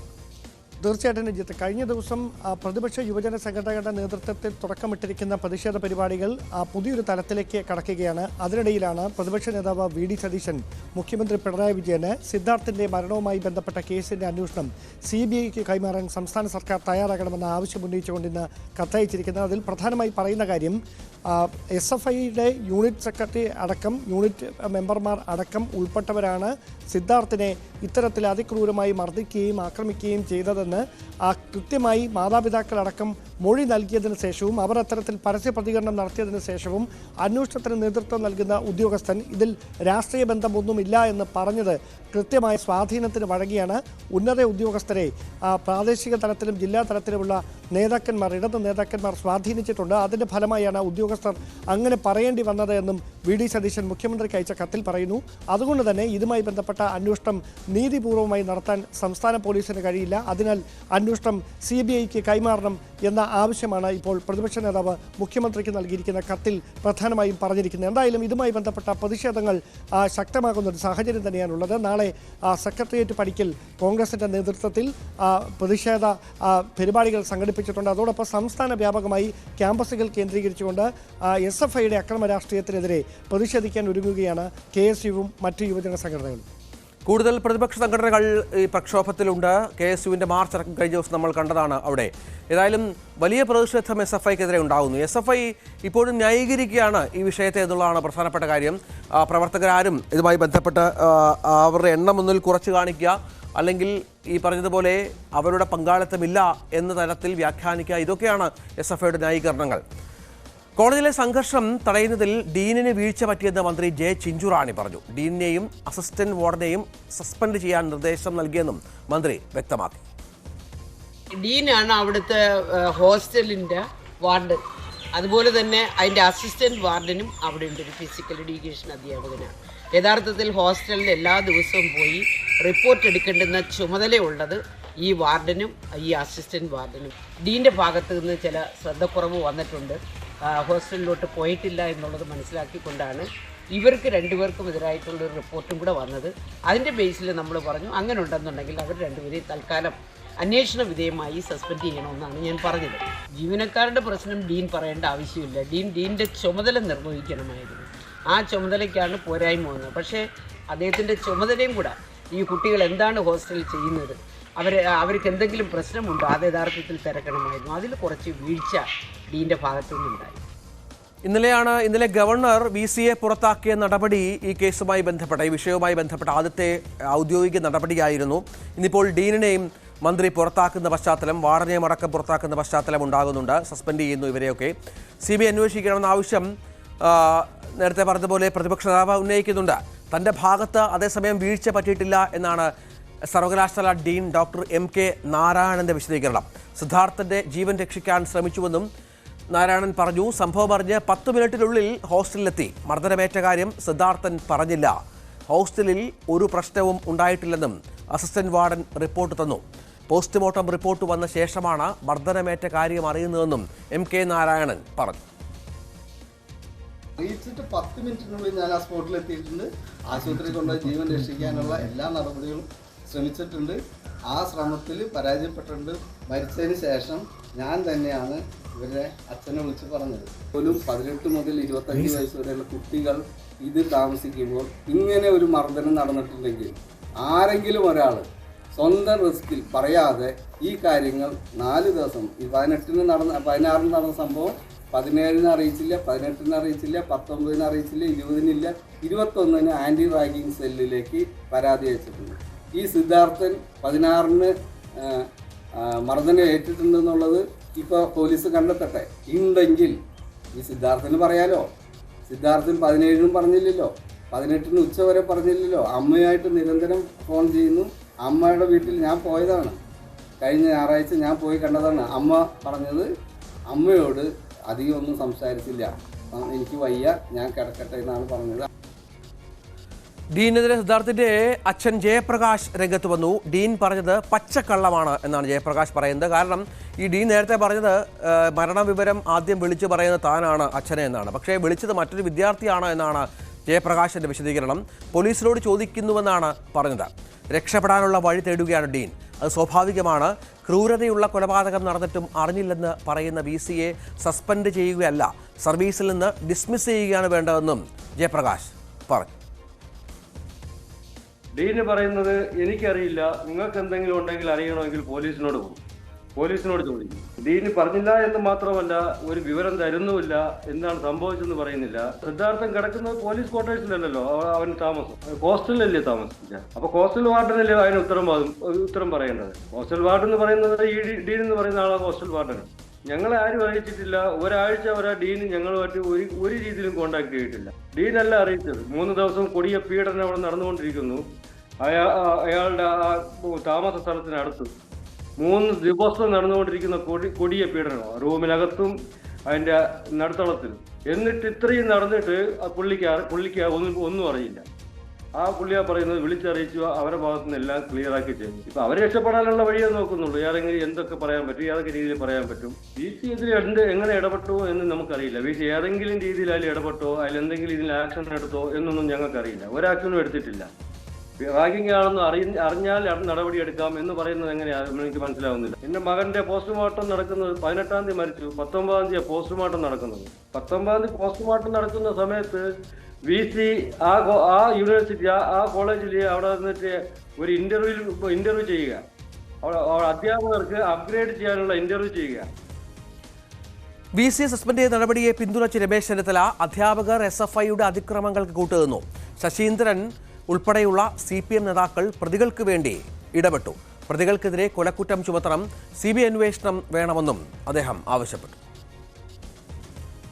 തീർച്ചയായിട്ടും രഞ്ജിത്ത്, കഴിഞ്ഞ ദിവസം പ്രതിപക്ഷ യുവജന സംഘടനകളുടെ നേതൃത്വത്തിൽ തുടക്കമിട്ടിരിക്കുന്ന പ്രതിഷേധ പരിപാടികൾ പുതിയൊരു തലത്തിലേക്ക് കടക്കുകയാണ്. അതിനിടയിലാണ് പ്രതിപക്ഷ നേതാവ് VD സതീശൻ മുഖ്യമന്ത്രി പിണറായി വിജയന് സിദ്ധാർത്ഥിന്റെ മരണവുമായി ബന്ധപ്പെട്ട കേസിന്റെ അന്വേഷണം CBIക്ക് കൈമാറാൻ സംസ്ഥാന സർക്കാർ തയ്യാറാകണമെന്ന ആവശ്യം ഉന്നയിച്ചുകൊണ്ട് ഇന്ന് കത്തയച്ചിരിക്കുന്നത്. അതിൽ പ്രധാനമായി പറയുന്ന കാര്യം SFIയുടെ യൂണിറ്റ് സെക്രട്ടറി അടക്കം യൂണിറ്റ് മെമ്പർമാർ അടക്കം ഉൾപ്പെട്ടവരാണ് സിദ്ധാർത്ഥിനെ ഇത്തരത്തിൽ അതിക്രൂരമായി മർദ്ദിക്കുകയും ആക്രമിക്കുകയും ചെയ്തതെന്ന് കൃത്യമായി മാതാപിതാക്കളടക്കം മൊഴി നൽകിയതിനു ശേഷവും അവർ അത്തരത്തിൽ പരസ്യ പ്രതികരണം നടത്തിയതിനു ശേഷവും അന്വേഷണത്തിന് നേതൃത്വം നൽകുന്ന ഉദ്യോഗസ്ഥൻ ഇതിൽ രാഷ്ട്രീയ ബന്ധമൊന്നുമില്ല എന്ന് പറഞ്ഞത് കൃത്യമായ സ്വാധീനത്തിന് വഴങ്ങിയാണ്. ഉന്നത ഉദ്യോഗസ്ഥരെ പ്രാദേശിക തലത്തിലും ജില്ലാ തലത്തിലുമുള്ള നേതാക്കന്മാർ, ഇടത് നേതാക്കന്മാർ സ്വാധീനിച്ചിട്ടുണ്ട്. അതിൻ്റെ ഫലമായാണ് ഉദ്യോഗസ്ഥർ അങ്ങനെ പറയേണ്ടി വന്നത് എന്നും VD സതീശൻ മുഖ്യമന്ത്രിക്ക് അയച്ച കത്തിൽ പറയുന്നു. അതുകൊണ്ട് തന്നെ ഇതുമായി ബന്ധപ്പെട്ട അന്വേഷണം നീതിപൂർവമായി നടത്താൻ സംസ്ഥാന പോലീസിന് കഴിയില്ല. അതിനാൽ അന്വേഷണം CBIക്ക് കൈമാറണം എന്ന ആവശ്യമാണ് ഇപ്പോൾ പ്രതിപക്ഷ നേതാവ് മുഖ്യമന്ത്രിക്ക് നൽകിയിരിക്കുന്ന കത്തിൽ പ്രധാനമായും പറഞ്ഞിരിക്കുന്നത്. എന്തായാലും ഇതുമായി ബന്ധപ്പെട്ട പ്രതിഷേധങ്ങൾ ശക്തമാകുന്ന ഒരു സാഹചര്യം തന്നെയാണുള്ളത്. നാളെ സെക്രട്ടേറിയറ്റ് പടിക്കൽ കോൺഗ്രസിൻ്റെ നേതൃത്വത്തിൽ പ്രതിഷേധ പരിപാടികൾ സംഘടിപ്പിച്ചിട്ടുണ്ട്. അതോടൊപ്പം സംസ്ഥാന വ്യാപകമായി ക്യാമ്പസുകൾ കേന്ദ്രീകരിച്ചുകൊണ്ട് SFIയുടെ അക്രമ രാഷ്ട്രീയത്തിനെതിരെ പ്രതിഷേധിക്കാൻ ഒരുങ്ങുകയാണ് KSUവും മറ്റ് യുവജന സംഘടനകളും. കൂടുതൽ പ്രതിപക്ഷ സംഘടനകൾ ഈ പ്രക്ഷോഭത്തിലുണ്ട്. KSUവിൻ്റെ മാർച്ച് അടക്കം കഴിഞ്ഞ ദിവസം നമ്മൾ കണ്ടതാണ് അവിടെ. ഏതായാലും വലിയ പ്രതിഷേധം SFIക്കെതിരെ ഉണ്ടാകുന്നു. SFI ഇപ്പോഴും ന്യായീകരിക്കുകയാണ് ഈ വിഷയത്തെ എന്നുള്ളതാണ് പ്രധാനപ്പെട്ട കാര്യം. പ്രവർത്തകരാരും ഇതുമായി ബന്ധപ്പെട്ട് അവരുടെ എണ്ണം ഒന്നിൽ കുറച്ച് കാണിക്കുക, അല്ലെങ്കിൽ ഈ പറഞ്ഞതുപോലെ അവരുടെ പങ്കാളിത്തമില്ല എന്ന തരത്തിൽ വ്യാഖ്യാനിക്കുക, ഇതൊക്കെയാണ് SFIയുടെ ന്യായീകരണങ്ങൾ. കോളേജിലെ സംഘർഷം തടയുന്നതിൽ ഡീനിന് വീഴ്ച പറ്റിയെന്ന് മന്ത്രി J. ചിഞ്ചുറാണി പറഞ്ഞു. ഡീനിനെയും അസിസ്റ്റന്റ് വാർഡനെയും സസ്പെൻഡ് ചെയ്യാൻ നിർദ്ദേശം നൽകിയെന്നും മന്ത്രി വ്യക്തമാക്കി. ഡീനാണ് അവിടുത്തെ ഹോസ്റ്റലിൻ്റെ വാർഡൻ, അതുപോലെ തന്നെ അതിൻ്റെ അസിസ്റ്റന്റ് വാർഡനും അവിടെ ഉണ്ട്, ഒരു ഫിസിക്കൽ എഡ്യൂക്കേഷൻ അധ്യാപകനാണ്. യഥാർത്ഥത്തിൽ ഹോസ്റ്റലിൽ എല്ലാ ദിവസവും പോയി റിപ്പോർട്ട് എടുക്കേണ്ടുന്ന ചുമതലയുള്ളത് ഈ വാർഡനും ഈ അസിസ്റ്റന്റ് വാർഡനും. ഡീൻ്റെ ഭാഗത്ത് നിന്ന് ചില ശ്രദ്ധക്കുറവ് വന്നിട്ടുണ്ട്, ഹോസ്റ്റലിലോട്ട് പോയിട്ടില്ല എന്നുള്ളത് മനസ്സിലാക്കിക്കൊണ്ടാണ് ഇവർക്ക് രണ്ടുപേർക്കും എതിരായിട്ടുള്ളൊരു റിപ്പോർട്ടും കൂടെ വന്നത്. അതിൻ്റെ ബേസിൽ നമ്മൾ പറഞ്ഞു അങ്ങനെ ഉണ്ടെന്നുണ്ടെങ്കിൽ അവർ രണ്ടുപേരെയും തൽക്കാലം അന്വേഷണ വിധേയമായി സസ്പെൻഡ് ചെയ്യണമെന്നാണ് ഞാൻ പറഞ്ഞത്. ജീവനക്കാരുടെ പ്രശ്നം ഡീൻ പറയേണ്ട ആവശ്യമില്ല. ഡീൻ്റെ ചുമതല നിർവഹിക്കണമായിരുന്നു. ആ ചുമതലയ്ക്കാണ് പോരായ്മ വന്നത്. പക്ഷേ അദ്ദേഹത്തിൻ്റെ ചുമതലയും കൂടെ ഈ കുട്ടികൾ എന്താണ് ഹോസ്റ്റലിൽ ചെയ്യുന്നത്, അവർക്ക് എന്തെങ്കിലും പ്രശ്നമുണ്ടോ, അത് യഥാർത്ഥത്തിൽ തിരക്കണമായിരുന്നു. അതിൽ കുറച്ച് വീഴ്ച ഡീൻ്റെ ഭാഗത്തുനിന്നുണ്ടായി. ഇന്നലെ ഗവർണർ VCയെ പുറത്താക്കിയ നടപടി ഈ കേസുമായി ബന്ധപ്പെട്ട, ഈ വിഷയവുമായി ബന്ധപ്പെട്ട ആദ്യത്തെ ഔദ്യോഗിക നടപടിയായിരുന്നു. ഇന്നിപ്പോൾ ഡീനിനെയും മന്ത്രി പുറത്താക്കുന്ന പശ്ചാത്തലം, വാർഡനെയും അടക്കം പുറത്താക്കുന്ന പശ്ചാത്തലം ഉണ്ടാകുന്നുണ്ട്. സസ്പെൻഡ് ചെയ്യുന്നു ഇവരെയൊക്കെ. CBI അന്വേഷിക്കണമെന്ന ആവശ്യം നേരത്തെ പറഞ്ഞതുപോലെ പ്രതിപക്ഷ നേതാവ് ഉന്നയിക്കുന്നുണ്ട്. തൻ്റെ ഭാഗത്ത് അതേസമയം വീഴ്ച പറ്റിയിട്ടില്ല എന്നാണ് സർവകലാശാല ഡീൻ ഡോക്ടർ MK നാരായണന്റെ വിശദീകരണം. സിദ്ധാർത്ഥന്റെ ജീവൻ രക്ഷിക്കാൻ ശ്രമിച്ചുവെന്നും നാരായണൻ പറഞ്ഞു. സംഭവം അറിഞ്ഞ് 10 മിനിറ്റിനുള്ളിൽ ഹോസ്റ്റലിലെത്തി. മർദ്ദനമേറ്റ കാര്യം സിദ്ധാർത്ഥൻ പറഞ്ഞില്ല. ഹോസ്റ്റലിൽ ഒരു പ്രശ്നവും ഉണ്ടായിട്ടില്ലെന്നും അസിസ്റ്റന്റ് വാർഡൻ റിപ്പോർട്ട് തന്നു. പോസ്റ്റ്മോർട്ടം റിപ്പോർട്ട് വന്ന ശേഷമാണ് മർദ്ദനമേറ്റ കാര്യം അറിയുന്നതെന്നും MK നാരായണൻ പറഞ്ഞു. അറിയിച്ചിട്ട് 10 മിനിറ്റിനുള്ളിൽ ഞാൻ ആ സ്പോട്ടിലെത്തിയിട്ടുണ്ട്. ആശുപത്രിയിൽ കൊണ്ടുപോയി ജീവൻ രക്ഷിക്കാനുള്ള എല്ലാ നടപടികളും ശ്രമിച്ചിട്ടുണ്ട്. ആ ശ്രമത്തിൽ പരാജയപ്പെട്ടിട്ടുണ്ട്. മരിച്ചതിന് ശേഷം ഞാൻ തന്നെയാണ് ഇവരുടെ അച്ഛനെ വിളിച്ച് പറഞ്ഞത്. പോലും 18 മുതൽ 25 വയസ്സ് വരെയുള്ള കുട്ടികൾ ഇത് താമസിക്കുമ്പോൾ ഇങ്ങനെ ഒരു മർദ്ദനം നടന്നിട്ടുണ്ടെങ്കിൽ ആരെങ്കിലും ഒരാൾ സ്വന്തം റിസ്കിൽ പറയാതെ ഈ കാര്യങ്ങൾ 4 ദിവസം ഈ 16 നടന്ന സംഭവം 17 അറിയിച്ചില്ല, 18 അറിയിച്ചില്ല, 19 അറിയിച്ചില്ല, 20 21 ആന്റി റാഗിംഗ് സെല്ലിലേക്ക് പരാതി അയച്ചിട്ടുണ്ട്. ഈ സിദ്ധാർത്ഥൻ 16 മർദ്ദനം ഏറ്റിട്ടുണ്ടെന്നുള്ളത് ഇപ്പോൾ പോലീസ് കണ്ടെത്തട്ടെ. ഉണ്ടെങ്കിൽ ഈ സിദ്ധാർത്ഥന് പറയാലോ. സിദ്ധാർത്ഥൻ 17 പറഞ്ഞില്ലല്ലോ, 18 ഉച്ചവരെ പറഞ്ഞില്ലല്ലോ. അമ്മയായിട്ട് നിരന്തരം ഫോൺ ചെയ്യുന്നു. അമ്മയുടെ വീട്ടിൽ ഞാൻ പോയതാണ്. കഴിഞ്ഞ ഞായറാഴ്ച ഞാൻ പോയി കണ്ടതാണ്. അമ്മ പറഞ്ഞത് അമ്മയോട് അധികം ഒന്നും സംസാരിച്ചില്ല, എനിക്ക് വയ്യ, ഞാൻ കിടക്കട്ടെ എന്നാണ് പറഞ്ഞത്. ഡീനെതിരെ സിദ്ധാർത്ഥിന്റെ അച്ഛൻ ജയപ്രകാശ് രംഗത്ത് വന്നു. ഡീൻ പറഞ്ഞത് പച്ചക്കള്ളമാണ് എന്നാണ് ജയപ്രകാശ് പറയുന്നത്. കാരണം ഈ ഡീൻ നേരത്തെ പറഞ്ഞത് മരണവിവരം ആദ്യം വിളിച്ചു പറയുന്നത് താനാണ് അച്ഛനെ എന്നാണ്. പക്ഷേ വിളിച്ചത് മറ്റൊരു വിദ്യാർത്ഥിയാണ് എന്നാണ് ജയപ്രകാശിന്റെ വിശദീകരണം. പോലീസിനോട് ചോദിക്കുന്നുവെന്നാണ് പറഞ്ഞത്. രക്ഷപ്പെടാനുള്ള വഴി തേടുകയാണ് ഡീൻ. അത് സ്വാഭാവികമാണ്. ക്രൂരതയുള്ള കൊലപാതകം നടന്നിട്ടും അറിഞ്ഞില്ലെന്ന് പറയുന്ന VCയെ സസ്പെൻഡ് ചെയ്യുകയല്ല, സർവീസിൽ നിന്ന് ഡിസ്മിസ് ചെയ്യുകയാണ് വേണ്ടതെന്നും ജയപ്രകാശ് പറഞ്ഞു. ഡീന് പറയുന്നത് എനിക്കറിയില്ല, നിങ്ങൾക്ക് എന്തെങ്കിലും ഉണ്ടെങ്കിൽ അറിയണമെങ്കിൽ പോലീസിനോട് പോകും, പോലീസിനോട് ചോദിക്കും. ഡീന് പറഞ്ഞില്ല എന്ന് മാത്രമല്ല, ഒരു വിവരം തരുന്നുമില്ല, എന്താണ് സംഭവിച്ചെന്ന് പറയുന്നില്ല. സിദ്ധാർത്ഥൻ കിടക്കുന്നത് പോലീസ് ക്വാർട്ടേഴ്സിലല്ലോ അവന് താമസം, ഹോസ്റ്റലിലല്ലേ താമസിക്കുക. അപ്പൊ ഹോസ്റ്റൽ വാർഡനല്ലേ അതിന് ഉത്തരം പറയേണ്ടത്. ഹോസ്റ്റൽ വാർഡൻ എന്ന് പറയുന്നത് ഈ ഡീൻ എന്ന് പറയുന്ന ആളാണ് ഹോസ്റ്റൽ വാർഡൻ. ഞങ്ങളെ ആരും അറിയിച്ചിട്ടില്ല. ഒരാഴ്ച ഡീന് ഞങ്ങളുമായിട്ട് ഒരു രീതിയിലും കോണ്ടാക്ട് ചെയ്തിട്ടില്ല. ഡീനല്ല അറിയിച്ചത്. 3 ദിവസം കൊടിയ പീഡനം അവിടെ നടന്നുകൊണ്ടിരിക്കുന്നു. അയാളുടെ ആ താമസ സ്ഥലത്തിനടുത്ത് 3 ദിവസം നടന്നുകൊണ്ടിരിക്കുന്ന കൊടിയ പീഡനമാണ്, റൂമിനകത്തും അതിൻ്റെ നടുത്തളത്തിൽ. എന്നിട്ട് ഇത്രയും നടന്നിട്ട് പുള്ളിക്ക് ഒന്നും അറിയില്ല. ആ പുള്ളിയാ പറയുന്നത് വിളിച്ചറിയിച്ചു, അവരുടെ ഭാഗത്തു നിന്ന് എല്ലാം ക്ലിയർ ആക്കി ചെയ്തു. ഇപ്പൊ അവർ രക്ഷപ്പെടാനുള്ള വഴിയേ നോക്കുന്നുള്ളൂ. ഏതെങ്കിലും എന്തൊക്കെ പറയാൻ പറ്റും, ഏതൊക്കെ രീതിയിൽ പറയാൻ പറ്റും. VC ഇതിൽ എങ്ങനെ ഇടപെട്ടോ എന്ന് നമുക്കറിയില്ല. VC ഏതെങ്കിലും രീതിയിൽ അതിൽ ഇടപെട്ടോ, അതിലെന്തെങ്കിലും ഇതിൽ ആക്ഷൻ എടുത്തോ എന്നൊന്നും ഞങ്ങൾക്കറിയില്ല. ഒരാക്ഷനും എടുത്തിട്ടില്ല. റാഗിംഗ് ആണെന്ന് അറിഞ്ഞാൽ നടപടി എടുക്കാം എന്ന് പറയുന്നത് എങ്ങനെയാണ് എനിക്ക് മനസ്സിലാവുന്നില്ല. എന്റെ മകന്റെ പോസ്റ്റ്മോർട്ടം നടക്കുന്നത് 18-ാം തീയതി മരിച്ചു, 19-ാം തീയതി പോസ്റ്റ്മോർട്ടം നടക്കുന്നത്. 19-ാം തീയതി പോസ്റ്റ്മോർട്ടം നടക്കുന്ന സമയത്ത് VC ആ യൂണിവേഴ്സിറ്റി ആ കോളേജിൽ അവിടെ വന്നിട്ട് ഒരു ഇന്റർവ്യൂ ചെയ്യുക, അധ്യാപകർക്ക് അപ്ഗ്രേഡ് ചെയ്യാനുള്ള ഇന്റർവ്യൂ ചെയ്യുക. VCയെ സസ്പെൻഡ് ചെയ്ത നടപടിയെ പിന്തുണച്ച് രമേശ് ചെന്നിത്തല അധ്യാപകർ SFIയുടെ അതിക്രമങ്ങൾക്ക് കൂട്ടുനിന്നു. ശശീന്ദ്രൻ ഉൾപ്പെടെയുള്ള CPM നേതാക്കൾ പ്രതികൾക്ക് വേണ്ടി ഇടപെട്ടു. പ്രതികൾക്കെതിരെ കൊലക്കുറ്റം ചുമത്തണം, CBI അന്വേഷണം വേണമെന്നും അദ്ദേഹം ആവശ്യപ്പെട്ടു.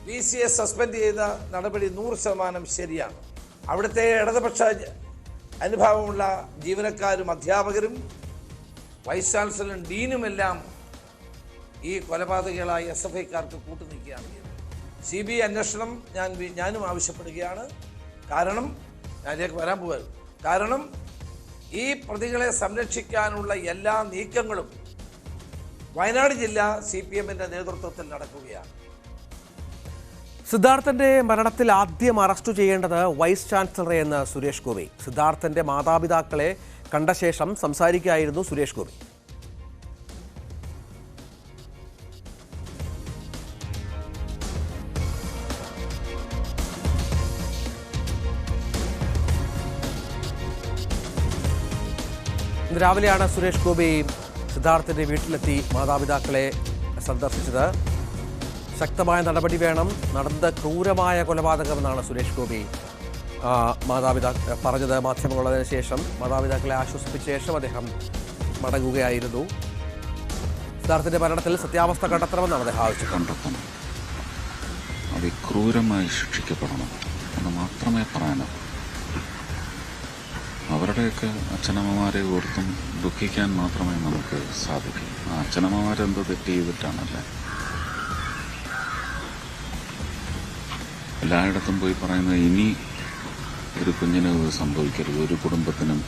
VCയെ സസ്പെൻഡ് ചെയ്ത നടപടി 100% ശരിയാണ്. അവിടുത്തെ ഇടതുപക്ഷ അനുഭാവമുള്ള ജീവനക്കാരും അധ്യാപകരും വൈസ് ചാൻസലറും ഡീനുമെല്ലാം ഈ കൊലപാതകികളായ SFIക്കാർക്ക് കൂട്ടുനിൽക്കുകയാണ്. CBI അന്വേഷണം ഞാനും ആവശ്യപ്പെടുകയാണ്. കാരണം അതിലേക്ക് വരാൻ പോകുന്നത്, കാരണം ഈ പ്രതികളെ സംരക്ഷിക്കാനുള്ള എല്ലാ നീക്കങ്ങളും വയനാട് ജില്ലാ CPMന്റെ നേതൃത്വത്തിൽ നടക്കുകയാണ്. സിദ്ധാർത്ഥന്റെ മരണത്തിൽ ആദ്യം അറസ്റ്റ് ചെയ്യേണ്ടത് വൈസ് ചാൻസലറെ എന്ന് സുരേഷ് ഗോപി. സിദ്ധാർത്ഥന്റെ മാതാപിതാക്കളെ കണ്ട ശേഷം സംസാരിക്കുകയായിരുന്നു സുരേഷ് ഗോപി. ഇന്ന് രാവിലെയാണ് സുരേഷ് ഗോപി സിദ്ധാർത്ഥന്റെ വീട്ടിലെത്തി മാതാപിതാക്കളെ സന്ദർശിച്ചത്. ശക്തമായ നടപടി വേണം, നടന്ന ക്രൂരമായ കൊലപാതകമെന്നാണ് സുരേഷ് ഗോപി പറഞ്ഞത്. മാധ്യമങ്ങളുള്ളതിന് ശേഷം മാതാപിതാക്കളെ ആശ്വസിപ്പിച്ച ശേഷം അദ്ദേഹം മടങ്ങുകയായിരുന്നു. സിദ്ധാർത്ഥന്റെ മരണത്തിൽ സത്യാവസ്ഥ കണ്ടെത്തണമെന്നാണ് അദ്ദേഹം ആവശ്യപ്പെട്ടത്. അതിക്രൂരമായി ശിക്ഷിക്കപ്പെടണം എന്ന് മാത്രമേ പറയാനൂ. അവരുടെയൊക്കെ അച്ഛനമ്മമാരെ ഓർത്തും ദുഃഖിക്കാൻ മാത്രമേ നമുക്ക് സാധിക്കൂ. ആ അച്ഛനമ്മമാരെന്തോ തെറ്റ് ചെയ്തിട്ടാണല്ലേ. എല്ലായിടത്തും പോയി പറയുന്നത് ഇനി ഒരു കുഞ്ഞിന് ഇത് സംഭവിക്കരുത്, ഒരു കുടുംബത്തിനും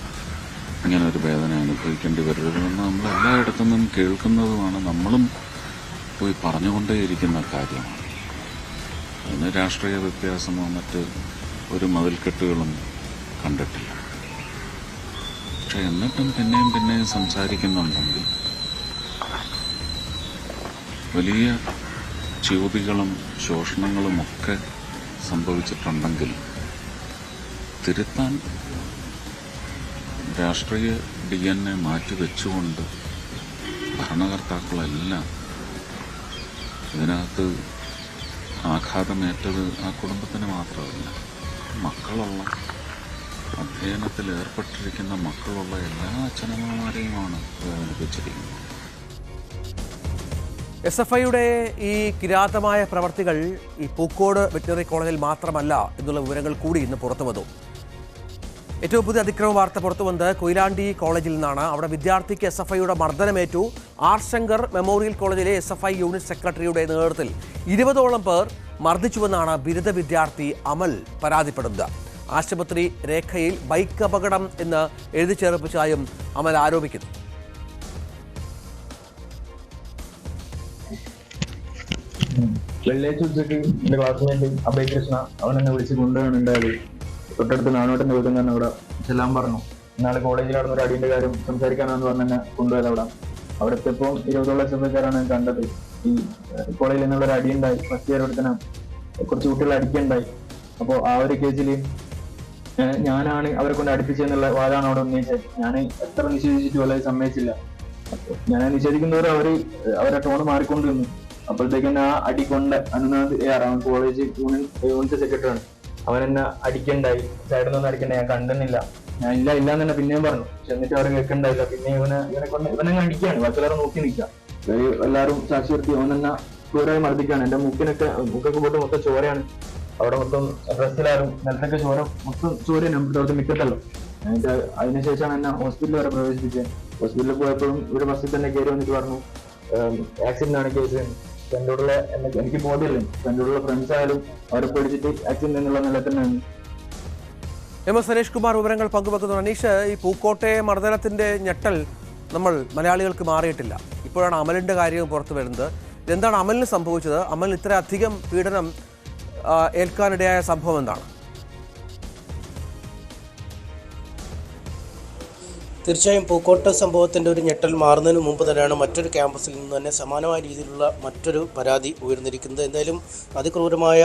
ഇങ്ങനെ ഒരു വേദന അനുഭവിക്കേണ്ടി വരരുതെന്ന് നമ്മൾ എല്ലായിടത്തു നിന്നും കേൾക്കുന്നതുമാണ്, നമ്മളും പോയി പറഞ്ഞുകൊണ്ടേയിരിക്കുന്ന കാര്യമാണ്. അതിന് രാഷ്ട്രീയ വ്യത്യാസമോ മറ്റ് ഒരു മതിൽക്കെട്ടുകളും കണ്ടിട്ടില്ല. പക്ഷെ എന്നിട്ടും പിന്നെയും സംസാരിക്കുന്നുണ്ടെങ്കിൽ വലിയ ച്യൂതികളും ശോഷണങ്ങളുമൊക്കെ സംഭവിച്ചിട്ടുണ്ടെങ്കിൽ തിരുത്താൻ രാഷ്ട്രീയ DNA മാറ്റിവെച്ചുകൊണ്ട് ഭരണകർത്താക്കളെല്ലാം ഇതിനകത്ത് ആഘാതമേറ്റത് ആ കുടുംബത്തിന് മാത്രമല്ല, മക്കളുള്ള അധ്യയനത്തിൽ ഏർപ്പെട്ടിരിക്കുന്ന മക്കളുള്ള എല്ലാ അച്ഛനമ്മമാരെയുമാണ് വേദനിപ്പിച്ചിരിക്കുന്നത്. SFIയുടെ ഈ കിരാതമായ പ്രവർത്തികൾ ഈ പൂക്കോട് വെറ്ററിനറി കോളേജിൽ മാത്രമല്ല എന്നുള്ള വിവരങ്ങൾ കൂടി ഇന്ന് പുറത്തു വന്നു. ഏറ്റവും പുതിയ അതിക്രമ വാർത്ത പുറത്തു വന്നത് കൊയിലാണ്ടി കോളേജിൽ നിന്നാണ്. അവിടെ വിദ്യാർത്ഥിക്ക് SFIയുടെ മർദ്ദനമേറ്റു. ആർ ശങ്കർ മെമ്മോറിയൽ കോളേജിലെ SFI യൂണിറ്റ് സെക്രട്ടറിയുടെ നേതൃത്വത്തിൽ 20ഓളം പേർ മർദ്ദിച്ചുവെന്നാണ് ബിരുദ വിദ്യാർത്ഥി അമൽ പരാതിപ്പെടുന്നത്. ആശുപത്രി രേഖയിൽ ബൈക്ക് അപകടം എന്ന് എഴുതി ചേർപ്പിച്ചതായും അമൽ ആരോപിക്കുന്നു. വെള്ളിയാഴ്ച ഉച്ചയ്ക്ക് എന്റെ ക്ലാസ്മേറ്റ് അഭയ് കൃഷ്ണ അവൻ എന്നെ വിളിച്ച് കൊണ്ടുപോകാൻ ഉണ്ടായത്. തൊട്ടടുത്ത് നാനോട്ടന്റെ വീട്ടിൽ നിന്ന് അവിടെ ചെല്ലാൻ പറഞ്ഞു. ഇന്നാളെ കോളേജിൽ നടന്ന ഒരു അടിയുടെ കാര്യം സംസാരിക്കാനാന്ന് പറഞ്ഞ് എന്നെ കൊണ്ടുപോയത് അവിടെ എത്തിയപ്പോൾ 20ഓളം SFIക്കാരാണ് ഞാൻ കണ്ടത്. ഈ കോളേജിൽ നിന്നുള്ള ഒരു അടിയുണ്ടായി. ഫസ്റ്റ് ഇയർ എടുത്തന കുറച്ച് കുട്ടികളെ അടിക്കുണ്ടായി. അപ്പോൾ ആ ഒരു കേസിൽ ഞാനാണ് അവരെ കൊണ്ട് അടുപ്പിച്ചെന്നുള്ള വാദമാണ് അവിടെ ഉന്നയിച്ചത്. ഞാൻ എത്ര നിഷേധിച്ചിട്ട് വളരെ സമ്മതിച്ചില്ല. അപ്പോൾ ഞാൻ നിഷേധിക്കുന്നവർ അവരെ ടോണ് മാറിക്കൊണ്ടിരുന്നു. അപ്പോഴത്തേക്കും ആ അടി കൊണ്ട് അനുനാഥ് അവൻ കോളേജ് യൂണിറ്റ് സെക്രട്ടറിയാണ്. അവൻ എന്നെ അടിക്കണ്ടായി, സൈഡിൽ നിന്ന് അടിക്കണ്ടായി. ഞാൻ കണ്ടെന്നില്ല, ഞാൻ ഇല്ല എന്ന് തന്നെ പിന്നെയും പറഞ്ഞു. പക്ഷെ എന്നിട്ട് അവർ കേൾക്കണ്ടായില്ല. പിന്നെ ഇവനെ അടിക്കുകയാണ്, ബാക്കിയെല്ലാവരും നോക്കി നിൽക്കുക. എല്ലാവരും സാക്ഷി നിർത്തി അവൻ തന്നെ ക്രൂരമായി മർദ്ദിക്കുകയാണ്. എന്റെ മുക്കൊക്കെ പോയിട്ട് മൊത്തം ചോരയാണ്. അവിടെ മൊത്തം ഡ്രസ്സിലാരും നിലത്തൊക്കെ മൊത്തം ചോരയാണ്. അവിടുത്തെ മിക്കത്തല്ലോ. എന്നിട്ട് അതിനുശേഷമാണ് എന്നെ ഹോസ്പിറ്റലിൽ വരെ പ്രവേശിപ്പിച്ചത്. ഹോസ്പിറ്റലിൽ പോയപ്പോഴും ഒരു ബസ്സിൽ തന്നെ കയറി വന്നിട്ട് പറഞ്ഞു ആക്സിഡന്റ് ആണ് കേസ്. എനിക്ക് ബോധ്യമില്ല. എൻ്റെ കൂടെയുള്ള ഫ്രണ്ട്സ് ആയാലും അവരെ പേടിച്ചിട്ട് ആക്സിഡന്റ് എന്നുള്ള നില തന്നെയാണ്. MS സനീഷ് കുമാർ വിവരങ്ങൾ പങ്കുവെക്കുന്നു. അനീഷ്, ഈ പൂക്കോട്ടെ മർദ്ദനത്തിന്റെ ഞെട്ടൽ നമ്മൾ മലയാളികൾക്ക് മാറിയിട്ടില്ല. ഇപ്പോഴാണ് അമലിന്റെ കാര്യവും പുറത്തു വരുന്നത്. എന്താണ് അമലിന് സംഭവിച്ചത്? അമൽ ഇത്ര അധികം പീഡനം ഏൽക്കാനിടയായ സംഭവം എന്താണ്? തീർച്ചയായും പൂക്കോട്ട് സംഭവത്തിൻ്റെ ഒരു ഞെട്ടൽ മാറുന്നതിന് മുമ്പ് തന്നെയാണ് മറ്റൊരു ക്യാമ്പസിൽ നിന്ന് തന്നെ സമാനമായ രീതിയിലുള്ള മറ്റൊരു പരാതി ഉയർന്നിരിക്കുന്നത്. എന്തായാലും അതിക്രൂരമായ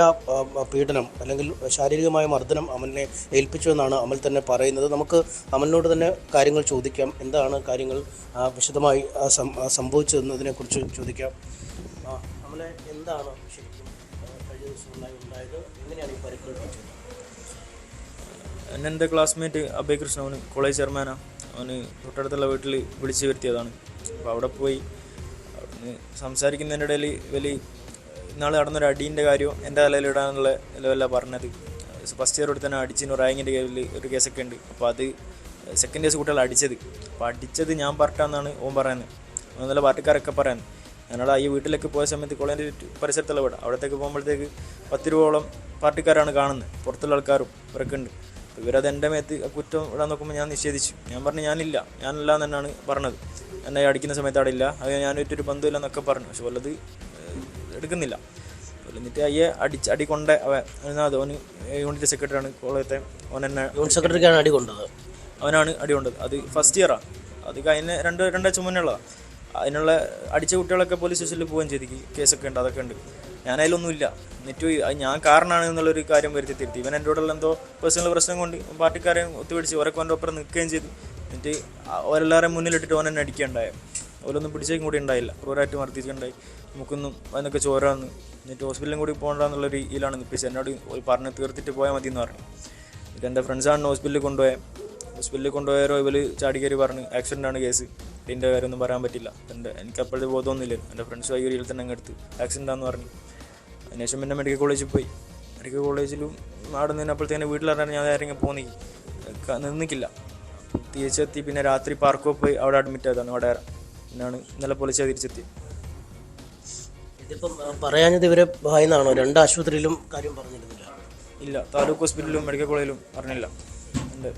പീഡനം അല്ലെങ്കിൽ ശാരീരികമായ മർദ്ദനം അമലിനെ ഏൽപ്പിച്ചു എന്നാണ് അമൽ തന്നെ പറയുന്നത്. നമുക്ക് അമലിനോട് തന്നെ കാര്യങ്ങൾ ചോദിക്കാം. എന്താണ് കാര്യങ്ങൾ വിശദമായി സംഭവിച്ചതെന്നതിനെക്കുറിച്ച് ചോദിക്കാം. അമലെ, എന്താണ് ശരിക്കും കഴിഞ്ഞ ദിവസങ്ങളിലായി ഉണ്ടായത്? എങ്ങനെയാണ് ഈ പരിക്കുകൾ പറ്റിയത്? എൻ്റെ ക്ലാസ്മേറ്റ് അഭയ് കൃഷ്ണ, അവന് കോളേജ് ചെയർമാനാണ്. അവന് തൊട്ടടുത്തുള്ള വീട്ടിൽ വിളിച്ചു വരുത്തിയതാണ്. അപ്പോൾ അവിടെ പോയി അവിടുന്ന് സംസാരിക്കുന്നതിൻ്റെ ഇടയിൽ ഇന്നാൾ നടന്നൊരു അടീൻ്റെ കാര്യം എൻ്റെ തലയിലിടാനുള്ള നിലവല്ല പറഞ്ഞത്. ഫസ്റ്റ് ഇയർ തന്നെ അടിച്ചിന് റാങ്കിൻ്റെ കയ്യിൽ ഒരു കേസൊക്കെ ഉണ്ട്. അപ്പോൾ അത് സെക്കൻഡ് ഇയേഴ്സ് കുട്ടികൾ അടിച്ചത്. അപ്പോൾ അടിച്ചത് ഞാൻ പറഞ്ഞാന്നാണ് ഓൻ പറയുന്നത്. നല്ല പാർട്ടിക്കാരൊക്കെ പറയുന്നത്. ഞങ്ങൾ ഈ വീട്ടിലേക്ക് പോയ സമയത്ത് കോളേജിൻ്റെ പരിസരത്തുള്ള വീട് അവിടത്തേക്ക് പോകുമ്പോഴത്തേക്ക് 10 രൂപയോളം പാർട്ടിക്കാരാണ് കാണുന്നത്. പുറത്തുള്ള ആൾക്കാരും ഇവരൊക്കെ ഉണ്ട്. ഇവരത് എൻ്റെ മേത്ത് കുറ്റം ഇടാൻ നോക്കുമ്പോൾ ഞാൻ നിഷേധിച്ചു. ഞാൻ പറഞ്ഞു ഞാനില്ല എന്ന് തന്നെയാണ് പറഞ്ഞത്. എന്നെ അടിക്കുന്ന സമയത്ത് അവിടെ ഇല്ല, അത് ഞാനൊരു ബന്ധമില്ല എന്നൊക്കെ പറഞ്ഞു. പക്ഷെ വല്ലത് എടുക്കുന്നില്ല. എന്നിട്ട് അടി കൊണ്ട അവന് യൂണിറ്റ് സെക്രട്ടറിയാണ് കോളേജത്തെ. അവൻ എന്നെ യൂണിറ്റ് സെക്രട്ടറിക്കാണ് അടി കൊണ്ടത്. അവനാണ് അടി കൊണ്ടത്. അത് ഫസ്റ്റ് ഇയറാണ്. അത് കഴിഞ്ഞ രണ്ടാഴ്ച മുന്നേ ഉള്ളതാണ്. അതിനുള്ള അടിച്ച കുട്ടികളൊക്കെ പോലീസ് സ്റ്റേഷനിൽ പോവുകയും ചെയ്തു. കേസൊക്കെ ഉണ്ട്, അതൊക്കെ ഉണ്ട്. ഞാനതിലൊന്നുമില്ല. എന്നിട്ട് ഞാൻ കാരണമാണ് എന്നുള്ളൊരു കാര്യം വരുത്തി തിരുത്തി. ഇവൻ എൻ്റെ കൂടെയുള്ള എന്തോ പേഴ്സണൽ പ്രശ്നം കൊണ്ട് പാർട്ടിക്കാരെ ഒത്തുപിടിച്ച് ഓരൊക്കെ അവൻ്റെ ഒപ്പം നിൽക്കുകയും ചെയ്തു. എന്നിട്ട് ഓരെല്ലാവരെയും മുന്നിലിട്ടിട്ട് ഓൻ എന്നെ അടിക്കുകയുണ്ടായ. ഓരൊന്നും പിടിച്ചേക്കും കൂടി ഉണ്ടായില്ല. ക്രൂരായിട്ട് മർദ്ദിച്ചിട്ടുണ്ടായി. നമുക്കൊന്നും അതിനൊക്കെ ചോര വന്ന്. എന്നിട്ട് ഹോസ്പിറ്റലിലും കൂടി പോകണ്ടെന്നുള്ളൊരു ഇതിലാണ് നിൽപ്പിച്ചത്. എന്നോട് പറഞ്ഞ് തീർത്തിട്ട് പോയാൽ മതി എന്ന് പറഞ്ഞു. എന്നിട്ട് എൻ്റെ ഫ്രണ്ട്സാണ് ഹോസ്പിറ്റലിൽ കൊണ്ടുപോയാരോ ഇവർ ചാടിക്കയറി പറഞ്ഞു ആക്സിഡൻ്റാണ് കേസ്, ഇതിൻ്റെ കാര്യമൊന്നും പറയാൻ പറ്റില്ല. എനിക്ക് അപ്പോഴത്തെ ബോധമൊന്നുമില്ല. എൻ്റെ ഫ്രണ്ട്സ് വൈകരിയിൽ തന്നെ അങ്ങ് എടുത്ത് ആക്സിഡൻ്റാന്ന് പറഞ്ഞു. അതിനുശേഷം പിന്നെ മെഡിക്കൽ കോളേജിൽ പോയി. മെഡിക്കൽ കോളേജിലും അവിടെ നിന്നപ്പോഴത്തേന് വീട്ടിലിറങ്ങാൻ ഞാൻ ആരെങ്കിലും നിന്നിക്കില്ല. തിരിച്ചെത്തി. പിന്നെ രാത്രി പാർക്കോ പോയി അവിടെ അഡ്മിറ്റ് ആയതാണ് വടകര. പിന്നാണ് ഇന്നലെ പോലീസ് തിരിച്ചെത്തി. ഇതിപ്പം പറയാഞ്ഞത് ഇവരെ ഭയന്നാണോ? 2 ആശുപത്രിയിലും കാര്യം പറഞ്ഞിരുന്നില്ല. ഇല്ല, താലൂക്ക് ഹോസ്പിറ്റലിലും മെഡിക്കൽ കോളേജിലും പറഞ്ഞില്ല.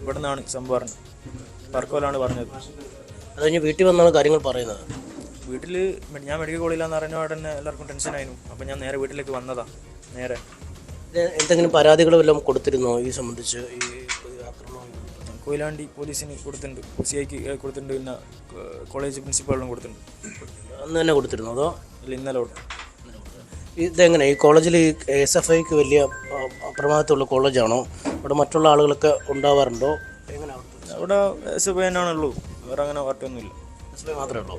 ഇവിടെ നിന്നാണ് സംഭവം പറഞ്ഞത്. പറക്കോലാണ് പറഞ്ഞത്. അത് കഴിഞ്ഞ് വീട്ടിൽ വന്നാണ് കാര്യങ്ങൾ പറയുന്നത്. വീട്ടിൽ ഞാൻ മെഡിക്കൽ കോളേജിലാന്ന് അറിഞ്ഞ ഉടനെ എല്ലാവർക്കും ടെൻഷനായിരുന്നു. അപ്പം ഞാൻ നേരെ വീട്ടിലേക്ക് വന്നതാ. നേരെ എന്തെങ്കിലും പരാതികൾ വല്ലതും കൊടുത്തിരുന്നോ ഈ സംബന്ധിച്ച്? ഈ ആക്രമണം കൊയിലാണ്ടി പോലീസിന് കൊടുത്തിട്ടുണ്ട്, CIക്ക് കൊടുത്തിട്ടുണ്ട്, പിന്നെ കോളേജ് പ്രിൻസിപ്പാളിനും കൊടുത്തിട്ടുണ്ട്. അന്ന് തന്നെ കൊടുത്തിരുന്നോ അതോ ഇല്ല, ഇന്നലെ കൊടുത്തു. ഇതെങ്ങനെ ഈ കോളേജിൽ ഈ SFIക്ക് വലിയ പ്രമാദത്തുള്ള കോളേജാണോ? അവിടെ മറ്റുള്ള ആളുകളൊക്കെ ഉണ്ടാവാറുണ്ടോ? എങ്ങനെയാണ് അവിടെ SFI തന്നെയാണുള്ളൂ, വേറെ അങ്ങനെ പാർട്ടിയൊന്നുമില്ല. SFI മാത്രമേ ഉള്ളൂ.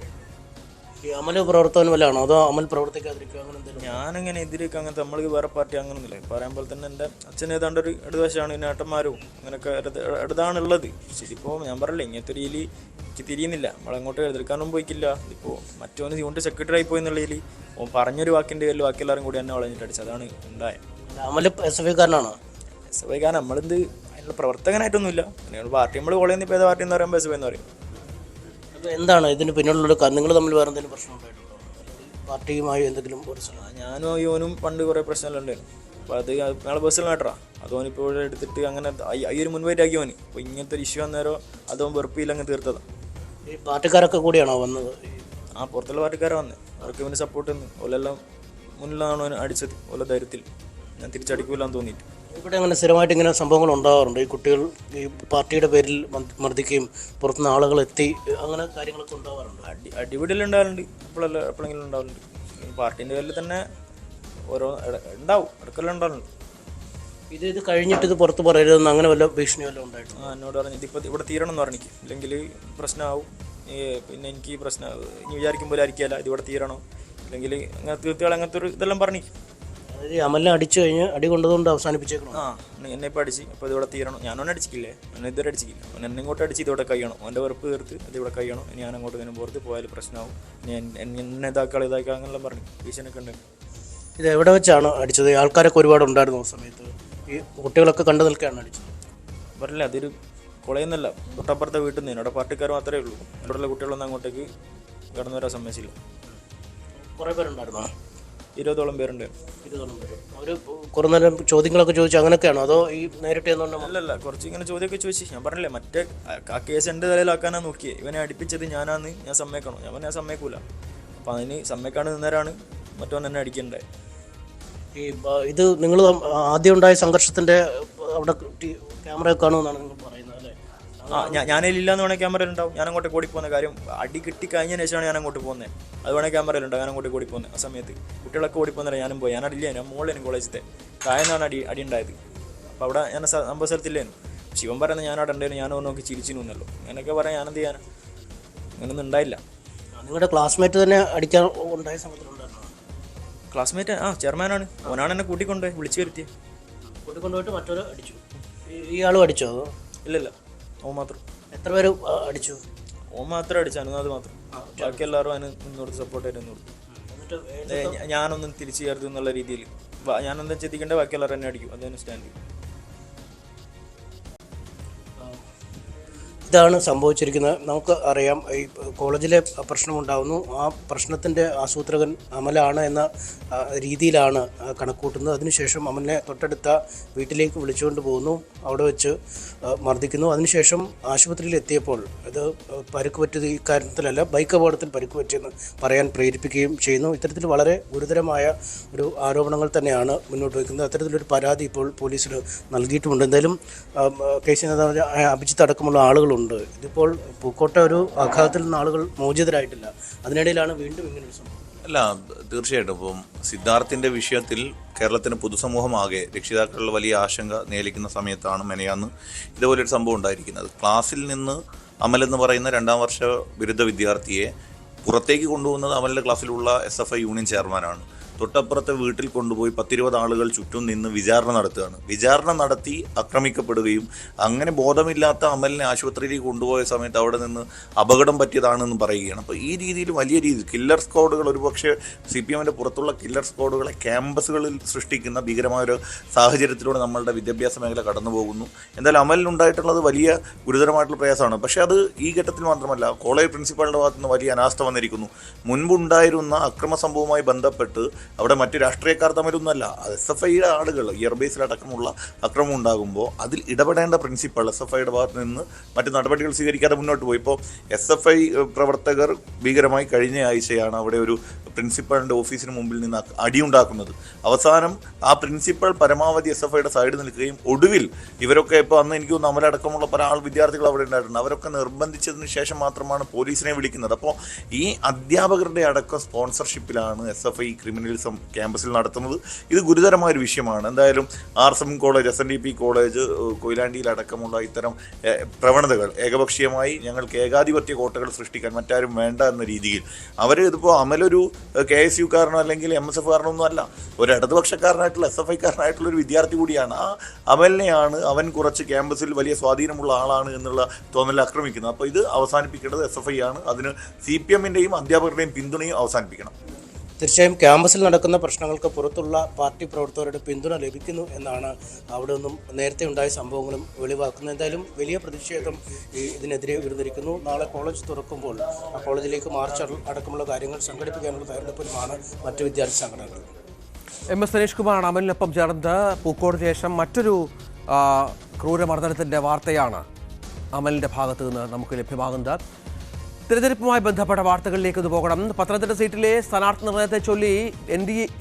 ഈ അമൽ പ്രവർത്തനം വല്ലതാണോ അതോ അമൽ പ്രവർത്തിക്കാതിരിക്കുക അങ്ങനെ എന്തെങ്കിലും? ഞാനങ്ങനെ എതിരേക്ക് അങ്ങനത്തെ നമ്മൾക്ക് വേറെ പാർട്ടി അങ്ങനൊന്നുമില്ല. പറയാൻ പോലെ തന്നെ എൻ്റെ അച്ഛൻ ഏതാണ്ട് ഒരു ഇടതുവശമാണ്, പിന്നെ ഏട്ടന്മാരും അങ്ങനെയൊക്കെ ഇടതാണുള്ളത്. ശരിപ്പോൾ ഞാൻ പറയില്ല, ഇങ്ങനത്തെ രീതിയിൽ എനിക്ക് തിരിയുന്നില്ല. നമ്മളങ്ങോട്ട് എതിർക്കാനും പോയിക്കില്ല. ഇപ്പോൾ മറ്റോന് യൂണിറ്റ് സെക്രട്ടറി ആയി പോയി എന്നുള്ളതിൽ ഓൻ പറഞ്ഞൊരു വാക്കിൻ്റെ പേരിൽ ബാക്കി എല്ലാവരും കൂടി എന്നെ വളഞ്ഞിട്ട് അടിച്ചത്. അതാണ് ഉണ്ടായത്. അമൽ SFI കാരനാണോ? SFI കാരൻ നമ്മളെന്ത് അതിനുള്ള പ്രവർത്തകനായിട്ടൊന്നുമില്ല. പാർട്ടി നമ്മൾ കോളേജിൽ നിന്ന് ഇപ്പോൾ ഏതാ പാർട്ടി എന്ന് പറയുമ്പോൾ SFI എന്ന് പറയും. എന്താണ് ഇതിന് പിന്നിലുള്ള നിങ്ങൾ തമ്മിൽ വേറെ എന്തെങ്കിലും പ്രശ്നം ഉണ്ടായിട്ടുണ്ടോ? പാർട്ടിയുമായി എന്തെങ്കിലും ഒരു ഞാനും യോനും പണ്ട് കുറേ പ്രശ്നങ്ങളുണ്ടായിരുന്നു. അപ്പോൾ അത് ഞങ്ങളെ പേഴ്സണൽ മാറ്ററാ. അതോനിപ്പോൾ ഇവിടെ എടുത്തിട്ട് അങ്ങനെ ഒരു മുൻപോയിട്ടാക്കി ഓന്. അപ്പോൾ ഇങ്ങനത്തെ ഒരു ഇഷ്യൂ അന്നേരം അതോൻ വെറുപ്പിയിൽ അങ്ങ് തീർത്തതാണ്. ഈ പാർട്ടിക്കാരൊക്കെ കൂടിയാണോ വന്നത്? പുറത്തുള്ള പാർട്ടിക്കാരെ വന്നത്. അവർക്ക് ഇവന് സപ്പോർട്ട് തന്നു. ഓലെല്ലാം മുന്നിലാണ് അവൻ അടിച്ചത്. ഓല ധൈര്യത്തിൽ ഞാൻ തിരിച്ചടിക്കൂലെന്ന് തോന്നിയിട്ട്. ഇവിടെ അങ്ങനെ സ്ഥിരമായിട്ട് ഇങ്ങനെ സംഭവങ്ങൾ ഉണ്ടാകാറുണ്ട്. ഈ കുട്ടികൾ ഈ പാർട്ടിയുടെ പേരിൽ മർദ്ദിക്കുകയും പുറത്തുനിന്ന് ആളുകൾ എത്തി അങ്ങനെ കാര്യങ്ങളൊക്കെ ഉണ്ടാവാറുണ്ട്. അടിപിടിയിലുണ്ടാവാറുണ്ട്, എപ്പോഴെങ്കിലും ഉണ്ടാവാറുണ്ട്. പാർട്ടീൻ്റെ പേരിൽ തന്നെ ഓരോ ഉണ്ടാവും, ഇടയ്ക്കെല്ലാം ഉണ്ടാവാറുണ്ട്. ഇത് കഴിഞ്ഞിട്ട് ഇത് പുറത്ത് പറയരുതെന്ന് അങ്ങനെ വല്ല ഭീഷണി വല്ലതും ഉണ്ടായിട്ടുണ്ട്? എന്നോട് പറഞ്ഞു ഇതിപ്പോൾ ഇവിടെ തീരണം എന്ന് പറഞ്ഞു. ഇല്ലെങ്കിൽ പ്രശ്നമാവും, പിന്നെ എനിക്ക് പ്രശ്നം ഇനി വിചാരിക്കുമ്പോൾ ആയിരിക്കില്ല, ഇതിവിടെ തീരണോ, അല്ലെങ്കിൽ അങ്ങനെ തീർത്തുകൾ അങ്ങനത്തെ ഒരു ഇതെല്ലാം പറഞ്ഞു. അമലിനെ അടിച്ചു കഴിഞ്ഞ് അടി കൊണ്ടതുകൊണ്ട് അവസാനിപ്പിച്ചേക്കണം. എന്നെ ഇപ്പോൾ അടിച്ച് അപ്പോൾ ഇതിവിടെ തീരണം. ഞാനോനെ അടിച്ചിട്ടില്ലേ, അവനെ ഇതുവരെ അടിച്ചിട്ടില്ല. അവൻ എന്നെ ഇങ്ങോട്ട് അടിച്ച് ഇതിവിടെ കഴിയണം. അവൻ്റെ വെറുപ്പ് തീർത്ത് ഇതിവിടെ കഴിയണം. ഇനി ഞാൻ അങ്ങോട്ട് ഇങ്ങനെ പുറത്ത് പോയാൽ പ്രശ്നമാവും, എന്നെ ഇതാക്കാം അങ്ങനെല്ലാം പറഞ്ഞു. ഭീഷണിയൊക്കെ ഉണ്ട്. ഇത് എവിടെ വെച്ചാണ് അടിച്ചത്? ആൾക്കാരൊക്കെ ഒരുപാട് ഉണ്ടായിരുന്നു ആ സമയത്ത്? ഈ കുട്ടികളൊക്കെ കണ്ടു നിൽക്കുകയാണ് അടിച്ചത്? പറഞ്ഞില്ല, അതൊരു കോളേജിൽ നിന്നല്ല, തൊട്ടപ്പുറത്തെ വീട്ടിൽ നിന്ന്. അവിടെ പാർട്ടിക്കാർ മാത്രമേ ഉള്ളൂ. ഇവിടെയുള്ള കുട്ടികളൊന്നും അങ്ങോട്ടേക്ക് കടന്നു വരാൻ സമ്മതിച്ചില്ല. കുറേ പേരുണ്ടായിരുന്നോ? 20ഓളം പേരുണ്ടായിരുന്നു. 20ഓളം പേര്. അവർ കുറേ നേരം ചോദ്യങ്ങളൊക്കെ ചോദിച്ചു അങ്ങനെയൊക്കെയാണോ അതോ ഈ നേരിട്ട് അല്ലല്ല, കുറച്ച് ഇങ്ങനെ ചോദ്യമൊക്കെ ചോദിച്ചു. ഞാൻ പറഞ്ഞില്ലേ, മറ്റേ ആ കേസ് എൻ്റെ തലയിലാക്കാനാണ് നോക്കിയേ. ഇവനെ അടിപ്പിച്ചത് ഞാനാന്ന് ഞാൻ സമ്മതിക്കണോ? ഞാൻ പറഞ്ഞാൽ സമ്മതിക്കൂല. അപ്പം അതിന് സമ്മതിക്കാണ്ട് നിന്നേരാണ് മറ്റവൻ എന്നെ അടിക്കണ്ടേ. ഈ ഇത് നിങ്ങൾ ആദ്യം ഉണ്ടായ സംഘർഷത്തിൻ്റെ അവിടെ ക്യാമറ കാണുമെന്നാണ് നിങ്ങൾ പറയുന്നത് അല്ലേ? ഞാനില്ലാന്ന് വേണമെങ്കിൽ ക്യാമറയിലുണ്ടാവും. ഞാൻ അങ്ങോട്ട് ഓടിപ്പോകുന്ന കാര്യം അടി കിട്ടി കഴിഞ്ഞതിന് ശേഷമാണ് ഞാൻ അങ്ങോട്ട് പോകുന്നത്. അത് വേണമെങ്കിൽ ക്യാമറയിലുണ്ടാവും. ഞാൻ അങ്ങോട്ട് ഓടിപ്പോകുന്നത്. ആ സമയത്ത് കുട്ടികളൊക്കെ ഓടിപ്പോകുന്നില്ല, ഞാനും പോയി. ഞാനടില്ല, ഞാൻ മുകളിലേനും കോളേജത്തെ താഴെന്നാണ് അടി ഉണ്ടായത്. അപ്പോൾ അവിടെ ഞാൻ സംഭവ സ്ഥലത്തില്ലേനും. ശിവൻ പറയുന്നത് ഞാൻ അവിടെ ഉണ്ടായിരുന്നു, ഞാനോ നോക്കി ചിരിച്ചിരുന്നല്ലോ. അങ്ങനെയൊക്കെ പറയാൻ ഞാനെന്ത് ചെയ്യാനാ? അങ്ങനെയൊന്നും ഉണ്ടായില്ല. നിങ്ങളുടെ ക്ലാസ്മേറ്റ് തന്നെ അടിക്കാൻ ഉണ്ടായ സമയത്തുണ്ടായിരുന്നു? ക്ലാസ്മേറ്റ് ചെയർമാനാണ്. ഓനാണ് എന്നെ കൂട്ടിക്കൊണ്ടുപോയി വിളിച്ചു വരുത്തിയത്. കൂട്ടിക്കൊണ്ടുപോയിട്ട് മറ്റൊരു അടിച്ചു. ഇയാളും അടിച്ചോ അതോ? ഇല്ലല്ല, ഓൻ മാത്രം. എത്ര പേര് അടിച്ചു? ഓൻ മാത്രം അടിച്ചു, അനുനാഥ് മാത്രം. ബാക്കി എല്ലാവരും അതിന് നിന്നോട് സപ്പോർട്ടായിട്ട് നിന്നോട്. ഞാനൊന്നും തിരിച്ചു ചേർത്ത് എന്നുള്ള രീതിയിൽ ഞാനെന്താ ചിന്തിക്കേണ്ടത്, ബാക്കി എല്ലാവരും എന്നെ അടിക്കും. അതിന് സ്റ്റാൻഡ്. ഇതാണ് സംഭവിച്ചിരിക്കുന്നത്. നമുക്ക് അറിയാം ഈ കോളേജിലെ പ്രശ്നമുണ്ടാകുന്നു. ആ പ്രശ്നത്തിൻ്റെ ആസൂത്രകൻ അമലാണ് എന്ന രീതിയിലാണ് കണക്കൂട്ടുന്നത്. അതിനുശേഷം അമലിനെ തൊട്ടടുത്ത വീട്ടിലേക്ക് വിളിച്ചുകൊണ്ട് പോകുന്നു. അവിടെ വെച്ച് മർദ്ദിക്കുന്നു. അതിനുശേഷം ആശുപത്രിയിൽ എത്തിയപ്പോൾ ഇത് പരിക്ക് പറ്റിയത് ഈ കാര്യത്തിലല്ല, ബൈക്ക് അപകടത്തിൽ പരിക്ക് പറ്റിയെന്ന് പറയാൻ പ്രേരിപ്പിക്കുകയും ചെയ്യുന്നു. ഇത്തരത്തിൽ വളരെ ഗുരുതരമായ ഒരു ആരോപണങ്ങൾ തന്നെയാണ് മുന്നോട്ട് വയ്ക്കുന്നത്. അത്തരത്തിലൊരു പരാതി ഇപ്പോൾ പോലീസിന് നൽകിയിട്ടുമുണ്ട്. എന്തായാലും കേസിൽ അഭിജിത്ത് അടക്കമുള്ള ആളുകളുണ്ട്. ഇതിപ്പോൾ പൂക്കോട്ട ഒരു ആഘാതത്തിൽ നിന്ന് ആളുകൾ മോചിതരായിട്ടില്ല. അതിനിടയിലാണ് വീണ്ടും ഇങ്ങനൊരു സംഭവം. അല്ല, തീർച്ചയായിട്ടും ഇപ്പം സിദ്ധാർത്ഥിൻ്റെ വിഷയത്തിൽ കേരളത്തിന് പൊതുസമൂഹമാകെ രക്ഷിതാക്കളുടെ വലിയ ആശങ്ക നേലിക്കുന്ന സമയത്താണ് മെനയാന്ന് ഇതുപോലൊരു സംഭവം ഉണ്ടായിരിക്കുന്നത്. ക്ലാസ്സിൽ നിന്ന് അമൽ എന്ന് പറയുന്ന 2ാം വർഷ ബിരുദ വിദ്യാർത്ഥിയെ പുറത്തേക്ക് കൊണ്ടുപോകുന്നത് അമലിൻ്റെ ക്ലാസ്സിലുള്ള SFI യൂണിയൻ ചെയർമാനാണ്. തൊട്ടപ്പുറത്തെ വീട്ടിൽ കൊണ്ടുപോയി 10-20 ആളുകൾ ചുറ്റും നിന്ന് വിചാരണ നടത്തുകയാണ്. വിചാരണ നടത്തി ആക്രമിക്കപ്പെടുകയും അങ്ങനെ ബോധമില്ലാത്ത അമലിനെ ആശുപത്രിയിലേക്ക് കൊണ്ടുപോയ സമയത്ത് അവിടെ നിന്ന് അപകടം പറ്റിയതാണെന്ന് പറയുകയാണ്. അപ്പോൾ ഈ രീതിയിൽ വലിയ രീതിയിൽ കില്ലർ സ്ക്വാഡുകൾ, ഒരുപക്ഷെ CPM-ൻ്റെ പുറത്തുള്ള കില്ലർ സ്ക്വാഡുകളെ ക്യാമ്പസുകളിൽ സൃഷ്ടിക്കുന്ന ഭീകരമായൊരു സാഹചര്യത്തിലൂടെ നമ്മളുടെ വിദ്യാഭ്യാസ മേഖല കടന്നു പോകുന്നു. എന്തായാലും അമലിനുണ്ടായിട്ടുള്ളത് വലിയ ഗുരുതരമായിട്ടുള്ള പ്രയാസമാണ്. പക്ഷേ അത് ഈ ഘട്ടത്തിൽ മാത്രമല്ല, കോളേജ് പ്രിൻസിപ്പാളിൻ്റെ ഭാഗത്തുനിന്ന് വലിയ അനാസ്ഥ വന്നിരിക്കുന്നു. മുൻപുണ്ടായിരുന്ന അക്രമ സംഭവവുമായി ബന്ധപ്പെട്ട് അവിടെ മറ്റ് രാഷ്ട്രീയക്കാർ തമ്മിലൊന്നുമല്ല, SFIയുടെ ആളുകൾ ഇയർബേസിലടക്കമുള്ള അക്രമം ഉണ്ടാകുമ്പോൾ അതിൽ ഇടപെടേണ്ട പ്രിൻസിപ്പൾ SFIയുടെ ഭാഗത്ത് നിന്ന് മറ്റ് നടപടികൾ സ്വീകരിക്കാതെ മുന്നോട്ട് പോയി. ഇപ്പോൾ SFI പ്രവർത്തകർ ഭീകരമായി കഴിഞ്ഞ ആഴ്ചയാണ് അവിടെ ഒരു പ്രിൻസിപ്പളിൻ്റെ ഓഫീസിന് മുമ്പിൽ നിന്ന് അടിയുണ്ടാക്കുന്നത്. അവസാനം ആ പ്രിൻസിപ്പൾ പരമാവധി SFIയുടെ സൈഡിൽ നിൽക്കുകയും ഒടുവിൽ ഇവരൊക്കെ ഇപ്പോൾ അന്ന് എനിക്ക് തോന്നുന്നു അമലടക്കമുള്ള പല വിദ്യാർത്ഥികൾ അവിടെ ഉണ്ടായിട്ടുണ്ട്, അവരൊക്കെ നിർബന്ധിച്ചതിന് ശേഷം മാത്രമാണ് പോലീസിനെ വിളിക്കുന്നത്. അപ്പോൾ ഈ അധ്യാപകരുടെ അടക്കം സ്പോൺസർഷിപ്പിലാണ് SFI ക്രിമിനലിസം ക്യാമ്പസിൽ നടത്തുന്നത്. ഇത് ഗുരുതരമായൊരു വിഷയമാണ്. എന്തായാലും RSM കോളേജ്, SNDP കോളേജ്, കൊയിലാണ്ടിയിലടക്കമുള്ള ഇത്തരം പ്രവണതകൾ ഏകപക്ഷീയമായി ഞങ്ങൾക്ക് ഏകാധിപത്യ കോട്ടകൾ സൃഷ്ടിക്കാൻ മറ്റാരും വേണ്ട എന്ന രീതിയിൽ അവർ ഇതിപ്പോൾ അമലൊരു KSUക്കാരനോ അല്ലെങ്കിൽ MSFകാരനോ ഒന്നും അല്ല, ഒരു ഇടതുപക്ഷക്കാരനായിട്ടുള്ള SFIക്കാരനായിട്ടുള്ള ഒരു വിദ്യാർത്ഥി കൂടിയാണ്. ആ അമലിനെയാണ് അവൻ കുറച്ച് ക്യാമ്പസിൽ വലിയ സ്വാധീനമുള്ള ആളാണ് എന്നുള്ള തോന്നൽ ആക്രമിക്കുന്നത്. അപ്പോൾ ഇത് അവസാനിപ്പിക്കേണ്ടത് SFI ആണ്. അതിന് CPMൻ്റെയും അധ്യാപകരുടെയും പിന്തുണയും അവസാനിപ്പിക്കണം. തീർച്ചയായും ക്യാമ്പസിൽ നടക്കുന്ന പ്രശ്നങ്ങൾക്ക് പുറത്തുള്ള പാർട്ടി പ്രവർത്തകരുടെ പിന്തുണ ലഭിക്കുന്നു എന്നാണ് അവിടെ നിന്നും നേരത്തെ ഉണ്ടായ സംഭവങ്ങളും വെളിവാക്കുന്നത്. എന്തായാലും വലിയ പ്രതിഷേധം ഇതിനെതിരെ ഉയർന്നിരിക്കുന്നു. നാളെ കോളേജ് തുറക്കുമ്പോൾ ആ കോളേജിലേക്ക് മാർച്ച് അടക്കമുള്ള കാര്യങ്ങൾ സംഘടിപ്പിക്കാനുള്ള തയ്യാറെടുപ്പിലുമാണ് മറ്റ് വിദ്യാർത്ഥി സംഘടനകൾ. MS സനീഷ് കുമാറാണ് അമലിനൊപ്പം ചേർന്നത്. പൂക്കോട് ശേഷം മറ്റൊരു ക്രൂരമർദ്ദനത്തിൻ്റെ വാർത്തയാണ് അമലിൻ്റെ ഭാഗത്ത് നിന്ന് നമുക്ക് ലഭ്യമാകുന്നത്. തിരഞ്ഞെടുപ്പുമായി ബന്ധപ്പെട്ട വാർത്തകളിലേക്ക് ഒന്ന് പോകണം. പത്തനംതിട്ട സീറ്റിലെ സ്ഥാനാർത്ഥി നിർണയത്തെ ചൊല്ലി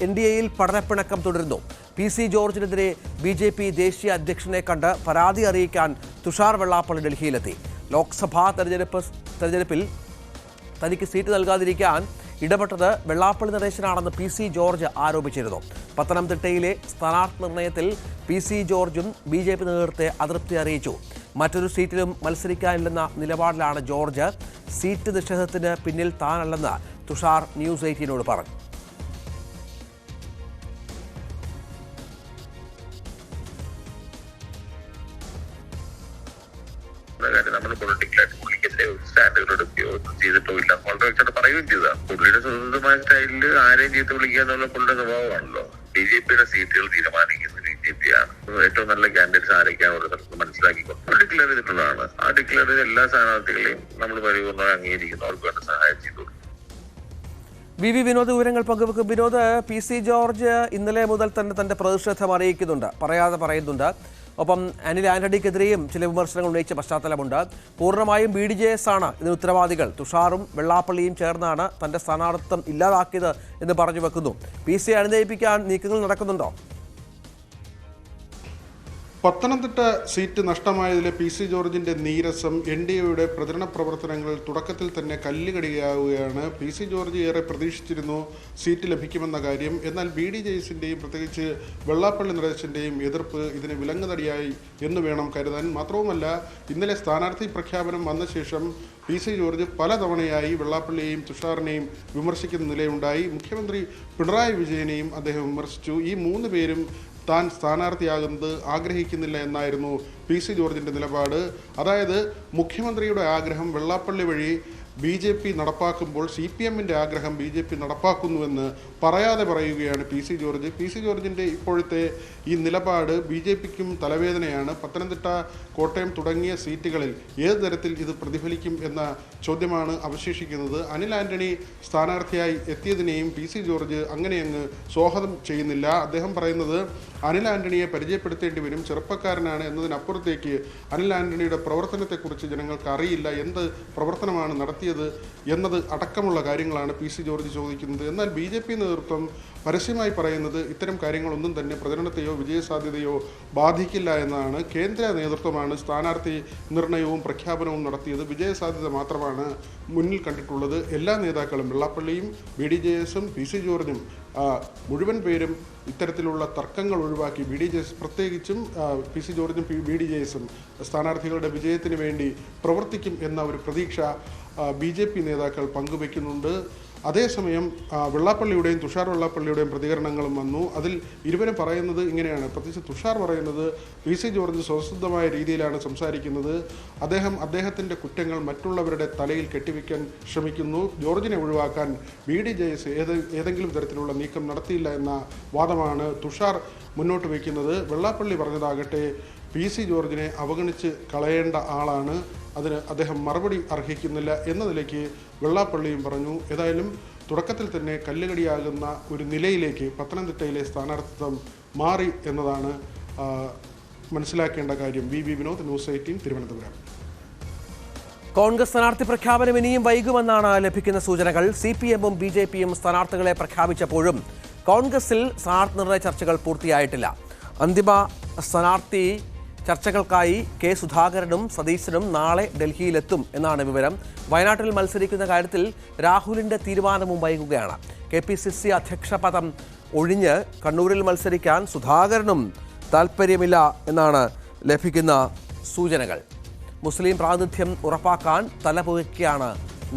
NDAയിൽ പഠനപ്പിണക്കം തുടരുന്നു. PC ജോർജിനെതിരെ BJP ദേശീയ അധ്യക്ഷനെ കണ്ട് പരാതി അറിയിക്കാൻ തുഷാർ വെള്ളാപ്പള്ളി ഡൽഹിയിലെത്തി. ലോക്സഭാ തെരഞ്ഞെടുപ്പിൽ തനിക്ക് സീറ്റ് നൽകാതിരിക്കാൻ ഇടപെട്ടത് വെള്ളാപ്പള്ളി നടേശനാണെന്ന് PC ജോർജ് ആരോപിച്ചിരുന്നു. പത്തനംതിട്ടയിലെ സ്ഥാനാർത്ഥി നിർണയത്തിൽ PC ജോർജും BJP നേതൃത്വത്തെ അതൃപ്തി അറിയിച്ചു. മറ്റൊരു സീറ്റിലും മത്സരിക്കാനില്ലെന്ന നിലപാടിലാണ് ജോർജ്. സീറ്റ് നിഷേധത്തിന് പിന്നിൽ താനല്ലെന്ന് തുഷാർ ന്യൂസ് 18നോട് പറഞ്ഞു. നമ്മൾ പൊളിറ്റിക്കലായിട്ട് പുള്ളിക്കെതിരെ സ്റ്റാൻഡുകൾ എടുക്കുകയോ ഒന്നും ചെയ്തിട്ടോ ഇല്ല. വളരെ വ്യക്തമായിട്ട് പറയുകയും ചെയ്തതാണ്. പുള്ളിയുടെ സ്വതന്ത്രമായ സ്റ്റൈലിൽ ആരെയും ചീത്ത വിളിക്കുക എന്നുള്ള പുള്ളിയുടെ സ്വഭാവമാണല്ലോ. BJPയുടെ സീറ്റുകൾ തീരുമാനിക്കുന്നത് BJP ആണ്. ഏറ്റവും നല്ല കാൻഡിഡേറ്റ്സ് ആരൊക്കെയാണ് ഒരു സ്ഥലത്ത് മനസ്സിലാക്കിക്കൊണ്ട് ഡിക്ലെയർ ചെയ്തിട്ടുള്ളതാണ്. ആ ഡിക്ലെയർ ചെയ്ത എല്ലാ സ്ഥാനാർത്ഥികളെയും നമ്മൾ പരിപൂർണ്ണമായി അംഗീകരിക്കുന്നു. അവർക്ക് വേണ്ട സഹായം ചെയ്തു. VV വിനോദ് വിവരങ്ങൾ പങ്കുവെക്കും. വിനോദ്, PC ജോർജ് ഇന്നലെ മുതൽ തന്നെ തന്റെ പ്രതിഷേധം അറിയിക്കുന്നുണ്ട്, പറയാതെ പറയുന്നുണ്ട്. ഒപ്പം അനിൽ ആന്റണിക്കെതിരെയും ചില വിമർശനങ്ങൾ ഉന്നയിച്ച പശ്ചാത്തലമുണ്ട്. പൂർണ്ണമായും BDJS ആണ് ഇതിന് ഉത്തരവാദികൾ. തുഷാറും വെള്ളാപ്പള്ളിയും ചേർന്നാണ് തന്റെ സ്ഥാനാർത്ഥിത്വം ഇല്ലാതാക്കിയത് എന്ന് പറഞ്ഞു വെക്കുന്നു. PC അനുനയിപ്പിക്കാൻ നീക്കങ്ങൾ നടക്കുന്നുണ്ടോ? പത്തനംതിട്ട സീറ്റ് നഷ്ടമായതിലെ PC ജോർജിന്റെ നീരസം NDAയുടെ പ്രചരണ പ്രവർത്തനങ്ങളിൽ തുടക്കത്തിൽ തന്നെ കല്ലുകടിയാവുകയാണ്. PC ജോർജ് ഏറെ പ്രതീക്ഷിച്ചിരുന്നു സീറ്റ് ലഭിക്കുമെന്ന കാര്യം. എന്നാൽ BDJSന്റെയും പ്രത്യേകിച്ച് വെള്ളാപ്പള്ളി നടേശന്റെയും എതിർപ്പ് ഇതിന് വിലങ്ങുതടിയായി എന്ന് വേണം കരുതാൻ. മാത്രവുമല്ല, ഇന്നലെ സ്ഥാനാർത്ഥി പ്രഖ്യാപനം വന്ന ശേഷം PC ജോർജ് പലതവണയായി വെള്ളാപ്പള്ളിയെയും തുഷാറിനെയും വിമർശിക്കുന്ന നിലയുണ്ടായി. മുഖ്യമന്ത്രി പിണറായി വിജയനെയും അദ്ദേഹം വിമർശിച്ചു. ഈ മൂന്ന് പേരും താൻ സ്ഥാനാർത്ഥിയാകുന്നത് ആഗ്രഹിക്കുന്നില്ല എന്നായിരുന്നു PC ജോർജിൻ്റെ നിലപാട്. അതായത് മുഖ്യമന്ത്രിയുടെ ആഗ്രഹം വെള്ളാപ്പള്ളി വഴി BJP നടപ്പാക്കുമ്പോൾ CPMൻ്റെ ആഗ്രഹം BJP നടപ്പാക്കുന്നുവെന്ന് പറയാതെ പറയുകയാണ് PC ജോർജ്. PC ജോർജിൻ്റെ ഇപ്പോഴത്തെ ഈ നിലപാട് BJPക്കും തലവേദനയാണ്. പത്തനംതിട്ട, കോട്ടയം തുടങ്ങിയ സീറ്റുകളിൽ ഏത് തരത്തിൽ ഇത് പ്രതിഫലിക്കും എന്ന ചോദ്യമാണ് അവശേഷിക്കുന്നത്. അനിൽ ആന്റണി സ്ഥാനാർത്ഥിയായി എത്തിയതിനെയും PC ജോർജ് അങ്ങനെയങ്ങ് സ്വാഗതം ചെയ്യുന്നില്ല. അദ്ദേഹം പറയുന്നത് അനിൽ ആന്റണിയെ പരിചയപ്പെടുത്തേണ്ടി വരും, ചെറുപ്പക്കാരനാണ് എന്നതിനപ്പുറത്തേക്ക് അനിൽ ആന്റണിയുടെ പ്രവർത്തനത്തെക്കുറിച്ച് ജനങ്ങൾക്ക് അറിയില്ല, എന്ത് പ്രവർത്തനമാണ് നടത്തിയത് എന്നത് അടക്കമുള്ള കാര്യങ്ങളാണ് PC ജോർജ് ചോദിക്കുന്നത്. എന്നാൽ BJP നേതൃത്വം പരസ്യമായി പറയുന്നത് ഇത്തരം കാര്യങ്ങളൊന്നും തന്നെ പ്രചരണത്തെയോ വിജയസാധ്യതയോ ബാധിക്കില്ല എന്നാണ്. കേന്ദ്ര നേതൃത്വമാണ് സ്ഥാനാർത്ഥി നിർണയവും പ്രഖ്യാപനവും നടത്തിയത്. വിജയസാധ്യത മാത്രമാണ് മുന്നിൽ കണ്ടിട്ടുള്ളത്. എല്ലാ നേതാക്കളും വെള്ളാപ്പള്ളിയും BDJSും PC ജോർജും മുഴുവൻ പേരും ഇത്തരത്തിലുള്ള തർക്കങ്ങൾ ഒഴിവാക്കി BDJS പ്രത്യേകിച്ചും PC ജോർജും BDJSും സ്ഥാനാർത്ഥികളുടെ വിജയത്തിന് വേണ്ടി പ്രവർത്തിക്കും എന്ന ഒരു പ്രതീക്ഷ BJP നേതാക്കൾ പങ്കുവയ്ക്കുന്നുണ്ട്. അതേസമയം വെള്ളാപ്പള്ളിയുടെയും തുഷാർ വെള്ളാപ്പള്ളിയുടെയും പ്രതികരണങ്ങളും വന്നു. അതിൽ ഇരുവരും പറയുന്നത് ഇങ്ങനെയാണ്. പ്രത്യേകിച്ച് തുഷാർ പറയുന്നത് PC ജോർജ് സ്വതസിദ്ധമായ രീതിയിലാണ് സംസാരിക്കുന്നത്. അദ്ദേഹത്തിൻ്റെ കുറ്റങ്ങൾ മറ്റുള്ളവരുടെ തലയിൽ കെട്ടിവെക്കാൻ ശ്രമിക്കുന്നു. ജോർജിനെ ഒഴിവാക്കാൻ BDJS ഏതെങ്കിലും തരത്തിലുള്ള നീക്കം നടത്തിയില്ല എന്ന വാദമാണ് തുഷാർ മുന്നോട്ട് വയ്ക്കുന്നത്. വെള്ളാപ്പള്ളി പറഞ്ഞതാകട്ടെ PC ജോർജിനെ അവഗണിച്ച് കളയേണ്ട ആളാണ്, അതിന് അദ്ദേഹം മറുപടി അർഹിക്കുന്നില്ല എന്ന നിലയ്ക്ക് വെള്ളാപ്പള്ളിയും പറഞ്ഞു. ഏതായാലും തുടക്കത്തിൽ തന്നെ കല്ലുകടിയാകുന്ന ഒരു നിലയിലേക്ക് പത്തനംതിട്ടയിലെ സ്ഥാനാർത്ഥിത്വം മാറി എന്നതാണ് മനസ്സിലാക്കേണ്ട കാര്യം. V Vinod, news 18, Thiruvananthapuram. കോൺഗ്രസ് സ്ഥാനാർത്ഥി പ്രഖ്യാപനം ഇനിയും വൈകുമെന്നാണ് ലഭിക്കുന്ന സൂചനകൾ. CPM-ഉം BJP-യും സ്ഥാനാർത്ഥികളെ പ്രഖ്യാപിച്ചപ്പോഴും കോൺഗ്രസിൽ സ്ഥാനാർത്ഥി നിർണയ ചർച്ചകൾ പൂർത്തിയായിട്ടില്ല. അന്തിമ സ്ഥാനാർത്ഥി ചർച്ചകൾക്കായി K. സുധാകരനും സതീശനും നാളെ ഡൽഹിയിലെത്തും എന്നാണ് വിവരം. വയനാട്ടിൽ മത്സരിക്കുന്ന കാര്യത്തിൽ രാഹുലിന്റെ തീരുമാനവും വൈകുകയാണ്. KPCC അധ്യക്ഷ പദം ഒഴിഞ്ഞ് കണ്ണൂരിൽ മത്സരിക്കാൻ സുധാകരനും താൽപ്പര്യമില്ല എന്നാണ് ലഭിക്കുന്ന സൂചനകൾ. മുസ്ലിം പ്രാതിനിധ്യം ഉറപ്പാക്കാൻ തലപുകയ്ക്കുകയാണ്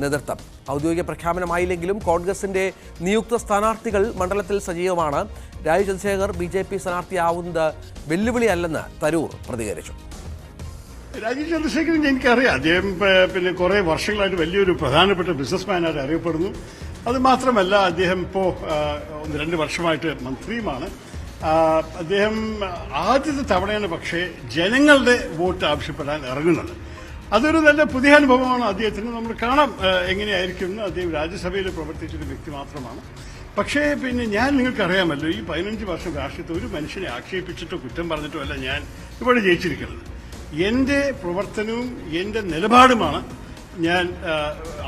നേതൃത്വം. ഔദ്യോഗിക പ്രഖ്യാപനമായില്ലെങ്കിലും കോൺഗ്രസിന്റെ നിയുക്ത സ്ഥാനാർത്ഥികൾ മണ്ഡലത്തിൽ സജീവമാണ്. രാജീവ് ചന്ദ്രശേഖർ BJP സ്ഥാനാർത്ഥിയാവുന്നത് വെല്ലുവിളിയല്ലെന്ന് തരൂർ പ്രതികരിച്ചു. രാജീവ് ചന്ദ്രശേഖരൻ എനിക്കറിയാം. അദ്ദേഹം പിന്നെ കുറേ വർഷങ്ങളായിട്ട് വലിയൊരു പ്രധാനപ്പെട്ട ബിസിനസ്മാനായിട്ട് അറിയപ്പെടുന്നു. അത് മാത്രമല്ല, അദ്ദേഹം ഇപ്പോൾ 1-2 വർഷമായിട്ട് മന്ത്രിയുമാണ്. അദ്ദേഹം ആദ്യത്തെ തവണയാണ് പക്ഷേ ജനങ്ങളുടെ വോട്ട് ആവശ്യപ്പെടാൻ ഇറങ്ങുന്നത്. അതൊരു നല്ല പുതിയ അനുഭവമാണ് അദ്ദേഹത്തിന്. നമ്മൾ കാണാം എങ്ങനെയായിരിക്കും. അദ്ദേഹം രാജ്യസഭയിൽ പ്രവർത്തിച്ചൊരു വ്യക്തി മാത്രമാണ്. പക്ഷേ പിന്നെ നിങ്ങൾക്കറിയാമല്ലോ, ഈ 15 വർഷം രാഷ്ട്രീയത്തിൽ ഒരു മനുഷ്യനെ ആക്ഷേപിച്ചിട്ടോ കുറ്റം പറഞ്ഞിട്ടോ അല്ല ഞാൻ ഇവിടെ ജയിച്ചിരിക്കുന്നത്. എൻ്റെ പ്രവർത്തനവും എൻ്റെ നിലപാടുമാണ് ഞാൻ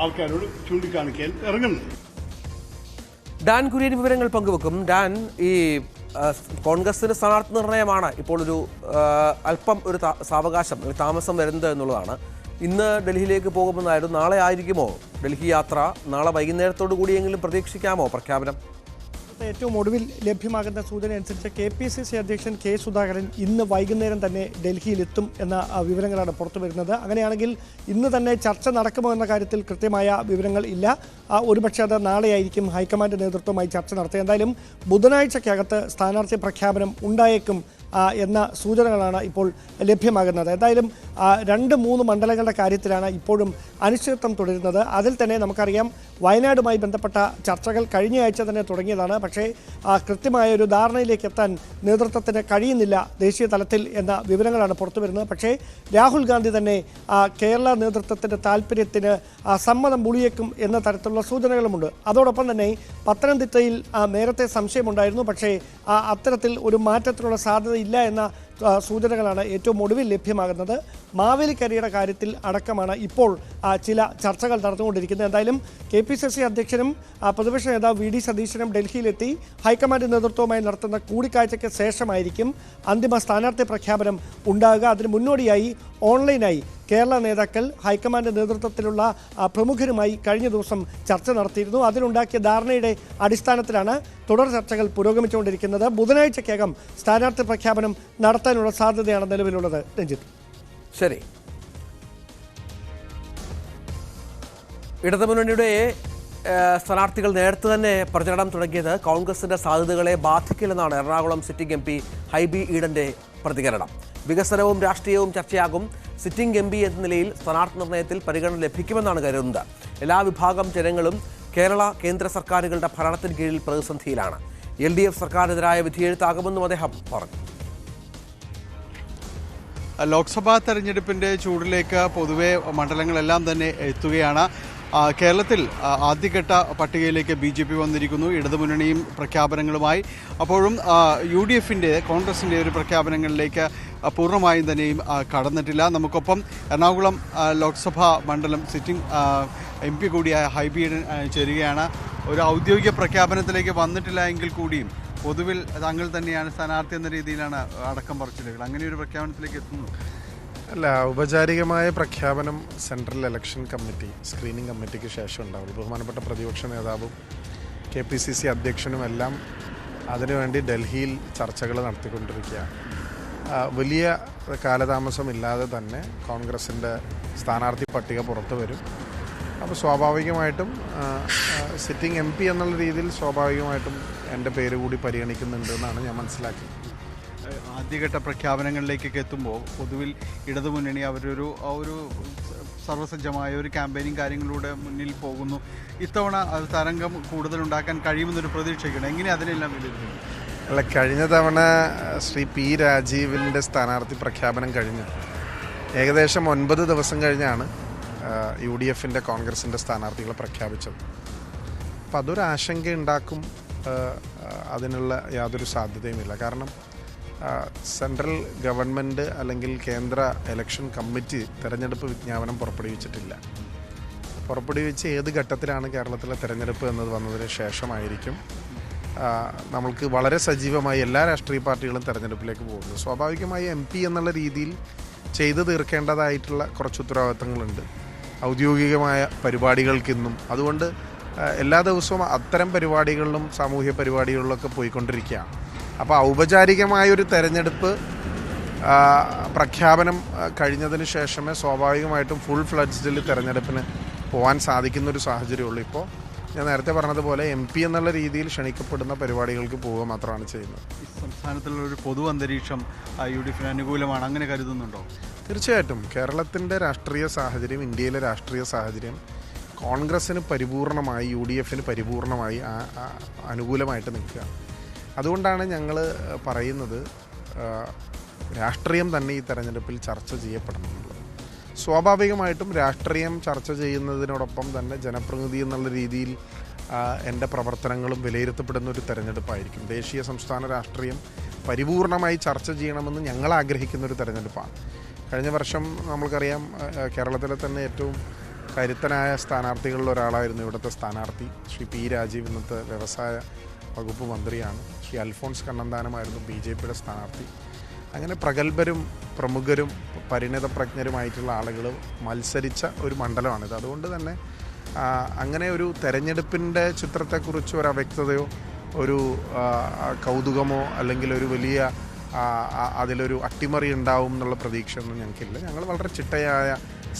ആൾക്കാരോട് ചൂണ്ടിക്കാണിക്കാൻ ഇറങ്ങുന്നത്. ഡാൻ കുര്യൻ വിവരങ്ങൾ പങ്കുവെക്കും. ഡാൻ, ഈ കോൺഗ്രസിന് സ്ഥാനാർത്ഥി നിർണയമാണ് ഇപ്പോൾ ഒരു അല്പം ഒരു സാവകാശം താമസം വരുന്നത് എന്നുള്ളതാണ്. ഇന്ന് ഡൽഹിയിലേക്ക് പോകുമെന്നായിരുന്നു. നാളെ ആയിരിക്കുമോ ഡൽഹി യാത്ര? നാളെ വൈകുന്നേരത്തോടു കൂടിയെങ്കിലും പ്രതീക്ഷിക്കാമോ പ്രഖ്യാപനം? ഏറ്റവും ഒടുവിൽ ലഭ്യമാകുന്ന സൂചന അനുസരിച്ച് KPCC അധ്യക്ഷൻ K. സുധാകരൻ ഇന്ന് വൈകുന്നേരം തന്നെ ഡൽഹിയിലെത്തും എന്ന വിവരങ്ങളാണ് പുറത്തു വരുന്നത്. അങ്ങനെയാണെങ്കിൽ ഇന്ന് തന്നെ ചർച്ച നടക്കുമോ എന്ന കാര്യത്തിൽ കൃത്യമായ വിവരങ്ങൾ ഇല്ല. ഒരുപക്ഷെ അത് നാളെയായിരിക്കും ഹൈക്കമാൻഡ് നേതൃത്വവുമായി ചർച്ച നടത്തുക. എന്തായാലും ബുധനാഴ്ചക്കകത്ത് സ്ഥാനാർത്ഥി പ്രഖ്യാപനം ഉണ്ടായേക്കും എന്ന സൂചനകളാണ് ഇപ്പോൾ ലഭ്യമാകുന്നത്. എന്തായാലും 2-3 മണ്ഡലങ്ങളുടെ കാര്യത്തിലാണ് ഇപ്പോഴും അനിശ്ചിതത്വം തുടരുന്നത്. അതിൽ തന്നെ നമുക്കറിയാം വയനാടുമായി ബന്ധപ്പെട്ട ചർച്ചകൾ കഴിഞ്ഞ ആഴ്ച തന്നെ തുടങ്ങിയതാണ്. പക്ഷേ കൃത്യമായ ഒരു ധാരണയിലേക്ക് എത്താൻ നേതൃത്വത്തിന് കഴിയുന്നില്ല ദേശീയ തലത്തിൽ എന്ന വിവരങ്ങളാണ് പുറത്തു വരുന്നത്. പക്ഷേ രാഹുൽ ഗാന്ധി തന്നെ കേരള നേതൃത്വത്തിൻ്റെ താല്പര്യത്തിന് സമ്മതം മൂളിയേക്കും എന്ന തരത്തിലുള്ള സൂചനകളുമുണ്ട്. അതോടൊപ്പം തന്നെ പത്തനംതിട്ടയിൽ നേരത്തെ സംശയമുണ്ടായിരുന്നു. പക്ഷേ അത്തരത്തിൽ ഒരു മാറ്റത്തിനുള്ള സാധ്യതയില്ല എന്ന സൂചനകളാണ് ഏറ്റവും ഒടുവിൽ ലഭ്യമാകുന്നത്. മാവേലിക്കരയുടെ കാര്യത്തിൽ അടക്കമാണ് ഇപ്പോൾ ചില ചർച്ചകൾ നടന്നുകൊണ്ടിരിക്കുന്നത്. എന്തായാലും KPCC അധ്യക്ഷനും പ്രതിപക്ഷ നേതാവ് VD സതീശനും ഡൽഹിയിലെത്തി ഹൈക്കമാൻഡ് നേതൃത്വവുമായി നടത്തുന്ന കൂടിക്കാഴ്ചയ്ക്ക് ശേഷമായിരിക്കും അന്തിമ സ്ഥാനാർത്ഥി പ്രഖ്യാപനം ഉണ്ടാകുക. അതിന് മുന്നോടിയായി ഓൺലൈനായി കേരള നേതാക്കൾ ഹൈക്കമാൻഡ് നേതൃത്വത്തിലുള്ള പ്രമുഖരുമായി കഴിഞ്ഞ ദിവസം ചർച്ച നടത്തിയിരുന്നു. അതിലുണ്ടാക്കിയ ധാരണയുടെ അടിസ്ഥാനത്തിലാണ് തുടർ ചർച്ചകൾ പുരോഗമിച്ചുകൊണ്ടിരിക്കുന്നത്. ബുധനാഴ്ചയ്ക്കകം സ്ഥാനാർത്ഥി പ്രഖ്യാപനം നടത്താനുള്ള സാധ്യതയാണ് നിലവിലുള്ളത്. രഞ്ജിത്ത്, ശരി. ഇടതുമുന്നണിയുടെ സ്ഥാനാർത്ഥികൾ നേരത്തെ തന്നെ പ്രചരണം തുടങ്ങിയത് കോൺഗ്രസിന്റെ സാധ്യതകളെ ബാധിക്കില്ലെന്നാണ് എറണാകുളം സിറ്റിംഗ് MP ഹൈബി ഈഡന്റെ പ്രതികരണം. വികസനവും രാഷ്ട്രീയവും ചർച്ചയാകും. സിറ്റിംഗ് MP എന്ന നിലയിൽ സ്ഥാനാർത്ഥി നിർണയത്തിൽ പരിഗണന ലഭിക്കുമെന്നാണ് കരുതുന്നത്. എല്ലാ വിഭാഗം ജനങ്ങളും കേന്ദ്ര സർക്കാരുകളുടെ ഭരണത്തിന് കീഴിൽ പ്രതിസന്ധിയിലാണ്. LDF സർക്കാരിനെതിരായ വിധിയെഴുത്താകുമെന്നും അദ്ദേഹം പറഞ്ഞു. ലോക്സഭാ തെരഞ്ഞെടുപ്പിൻ്റെ ചൂടിലേക്ക് പൊതുവെ മണ്ഡലങ്ങളെല്ലാം തന്നെ എത്തുകയാണ്. കേരളത്തിൽ ആദ്യഘട്ട പട്ടികയിലേക്ക് BJP വന്നിരിക്കുന്നു. ഇടതുമുന്നണിയും പ്രഖ്യാപനങ്ങളുമായി. അപ്പോഴും UDFിൻ്റെ കോൺഗ്രസിൻ്റെ ഒരു പ്രഖ്യാപനങ്ങളിലേക്ക് പൂർണ്ണമായും തന്നെയും കടന്നിട്ടില്ല. നമുക്കൊപ്പം എറണാകുളം ലോക്സഭാ മണ്ഡലം സിറ്റിംഗ് MP കൂടിയായ ഹൈബി ഈഡൻ ചേരുകയാണ്. ഒരു ഔദ്യോഗിക പ്രഖ്യാപനത്തിലേക്ക് വന്നിട്ടില്ല എങ്കിൽ കൂടിയും പൊതുവിൽ താങ്കൾ തന്നെയാണ് സ്ഥാനാർത്ഥി എന്ന രീതിയിലാണ് അടക്കം പറച്ചിലുകൾ. അങ്ങനെ ഒരു പ്രഖ്യാപനത്തിലേക്ക് എത്തുന്നു? അല്ല, ഔപചാരികമായ പ്രഖ്യാപനം സെൻട്രൽ ഇലക്ഷൻ കമ്മിറ്റി സ്ക്രീനിംഗ് കമ്മിറ്റിക്ക് ശേഷം ഉണ്ടാവും. ബഹുമാനപ്പെട്ട പ്രതിപക്ഷ നേതാവും KPCC അധ്യക്ഷനും എല്ലാം അതിനുവേണ്ടി ഡൽഹിയിൽ ചർച്ചകൾ നടത്തിക്കൊണ്ടിരിക്കുകയാണ്. വലിയ കാലതാമസമില്ലാതെ തന്നെ കോൺഗ്രസിൻ്റെ സ്ഥാനാർത്ഥി പട്ടിക പുറത്തു വരും. അപ്പോൾ സ്വാഭാവികമായിട്ടും സിറ്റിംഗ് MP എന്നുള്ള രീതിയിൽ സ്വാഭാവികമായിട്ടും എൻ്റെ പേര് കൂടി പരിഗണിക്കുന്നുണ്ട് എന്നാണ് ഞാൻ മനസ്സിലാക്കിയത്. ആദ്യഘട്ട പ്രഖ്യാപനങ്ങളിലേക്കൊക്കെ എത്തുമ്പോൾ പൊതുവിൽ ഇടതുമുന്നണി അവരൊരു സർവ്വസജ്ജമായ ഒരു ക്യാമ്പയിനിങ് കാര്യങ്ങളിലൂടെ മുന്നിൽ പോകുന്നു. ഇത്തവണ തരംഗം കൂടുതലുണ്ടാക്കാൻ കഴിയുമെന്നൊരു പ്രതീക്ഷയ്ക്കണം. എങ്ങനെ അതിനെല്ലാം വിലയിരുത്തുന്നു? അല്ല, കഴിഞ്ഞ തവണ ശ്രീ P. രാജീവിൻ്റെ സ്ഥാനാർത്ഥി പ്രഖ്യാപനം കഴിഞ്ഞു. ഏകദേശം 9 ദിവസം കഴിഞ്ഞാണ് UDFിൻ്റെ കോൺഗ്രസിൻ്റെ സ്ഥാനാർത്ഥികളെ പ്രഖ്യാപിച്ചത്. 9 ദിവസം കഴിഞ്ഞാണ് UDFിൻ്റെ കോൺഗ്രസിൻ്റെ സ്ഥാനാർത്ഥികളെ പ്രഖ്യാപിച്ചത്. 9 ദിവസം കഴിഞ്ഞാണ് UDFിൻ്റെ കോൺഗ്രസിൻ്റെ സ്ഥാനാർത്ഥികളെ പ്രഖ്യാപിച്ചത്. 9 ദിവസം കഴിഞ്ഞാണ് UDFിൻ്റെ കോൺഗ്രസിൻ്റെ സ്ഥാനാർത്ഥികളെ പ്രഖ്യാപിച്ചത്. അപ്പോൾ അതൊരു ആശങ്ക ഉണ്ടാക്കും. അതിനുള്ള യാതൊരു സാധ്യതയുമില്ല. കാരണം സെൻട്രൽ ഗവൺമെൻറ് അല്ലെങ്കിൽ കേന്ദ്ര ഇലക്ഷൻ കമ്മിറ്റി തെരഞ്ഞെടുപ്പ് വിജ്ഞാപനം പുറപ്പെടുവിച്ചിട്ടില്ല. പുറപ്പെടുവിച്ച് ഏത് ഘട്ടത്തിലാണ് കേരളത്തിലെ തെരഞ്ഞെടുപ്പ് എന്നത് വന്നതിന് ശേഷമായിരിക്കും നമ്മൾക്ക് വളരെ സജീവമായി എല്ലാ രാഷ്ട്രീയ പാർട്ടികളും തെരഞ്ഞെടുപ്പിലേക്ക് പോകുന്നത്. സ്വാഭാവികമായി MP എന്നുള്ള രീതിയിൽ ചെയ്തു തീർക്കേണ്ടതായിട്ടുള്ള കുറച്ച് ഉത്തരവാദിത്തങ്ങളുണ്ട് ഔദ്യോഗികമായ പരിപാടികൾക്കിന്നും. അതുകൊണ്ട് എല്ലാ ദിവസവും അത്തരം പരിപാടികളിലും സാമൂഹ്യ പരിപാടികളിലൊക്കെ പോയിക്കൊണ്ടിരിക്കുകയാണ്. അപ്പോൾ ഔപചാരികമായൊരു തെരഞ്ഞെടുപ്പ് പ്രഖ്യാപനം കഴിഞ്ഞതിന് ശേഷമേ സ്വാഭാവികമായിട്ടും ഫുൾ ഫ്ലഡ്ജിൽ തെരഞ്ഞെടുപ്പിന് പോകാൻ സാധിക്കുന്നൊരു സാഹചര്യമുള്ളൂ. ഇപ്പോൾ ഞാൻ നേരത്തെ പറഞ്ഞതുപോലെ MP എന്നുള്ള രീതിയിൽ ക്ഷണിക്കപ്പെടുന്ന പരിപാടികൾക്ക് പോവുക മാത്രമാണ് ചെയ്യുന്നത്. സംസ്ഥാനത്തുള്ള ഒരു പൊതു അന്തരീക്ഷം UDF അനുകൂലമാണ്, അങ്ങനെ കരുതുന്നുണ്ടോ? തീർച്ചയായിട്ടും കേരളത്തിൻ്റെ രാഷ്ട്രീയ സാഹചര്യം, ഇന്ത്യയിലെ രാഷ്ട്രീയ സാഹചര്യം കോൺഗ്രസ്സിന് പരിപൂർണമായി UDFന് പരിപൂർണമായി അനുകൂലമായിട്ട് നിൽക്കുക. അതുകൊണ്ടാണ് ഞങ്ങൾ പറയുന്നത് രാഷ്ട്രീയം തന്നെ ഈ തെരഞ്ഞെടുപ്പിൽ ചർച്ച ചെയ്യപ്പെടണമെന്നുള്ളത്. സ്വാഭാവികമായിട്ടും രാഷ്ട്രീയം ചർച്ച ചെയ്യുന്നതിനോടൊപ്പം തന്നെ ജനപ്രതിനിധി എന്നുള്ള രീതിയിൽ എൻ്റെ പ്രവർത്തനങ്ങളും വിലയിരുത്തപ്പെടുന്ന ഒരു തെരഞ്ഞെടുപ്പായിരിക്കും. ദേശീയ സംസ്ഥാന രാഷ്ട്രീയം പരിപൂർണമായി ചർച്ച ചെയ്യണമെന്ന് ഞങ്ങൾ ആഗ്രഹിക്കുന്ന ഒരു തെരഞ്ഞെടുപ്പാണ്. കഴിഞ്ഞ വർഷം നമ്മൾക്കറിയാം കേരളത്തിലെ തന്നെ ഏറ്റവും കരുത്തനായ സ്ഥാനാർത്ഥികളിൽ ഒരാളായിരുന്നു ഇവിടുത്തെ സ്ഥാനാർത്ഥി ശ്രീ P. രാജീവ്. ഇന്നത്തെ വ്യവസായ വകുപ്പ് മന്ത്രിയാണ്. ശ്രീ അൽഫോൺസ് കണ്ണന്താനമായിരുന്നു BJPയുടെ സ്ഥാനാർത്ഥി. അങ്ങനെ പ്രഗത്ഭരും പ്രമുഖരും പരിണിതപ്രജ്ഞരുമായിട്ടുള്ള ആളുകൾ മത്സരിച്ച ഒരു മണ്ഡലമാണിത്. അതുകൊണ്ട് തന്നെ അങ്ങനെ ഒരു തെരഞ്ഞെടുപ്പിൻ്റെ ചിത്രത്തെക്കുറിച്ച് ഒരു അവ്യക്തതയോ ഒരു കൗതുകമോ അല്ലെങ്കിൽ ഒരു വലിയ അതിലൊരു അട്ടിമറി ഉണ്ടാവും എന്നുള്ള പ്രതീക്ഷയൊന്നും ഞങ്ങൾക്കില്ല. ഞങ്ങൾ വളരെ ചിട്ടയായ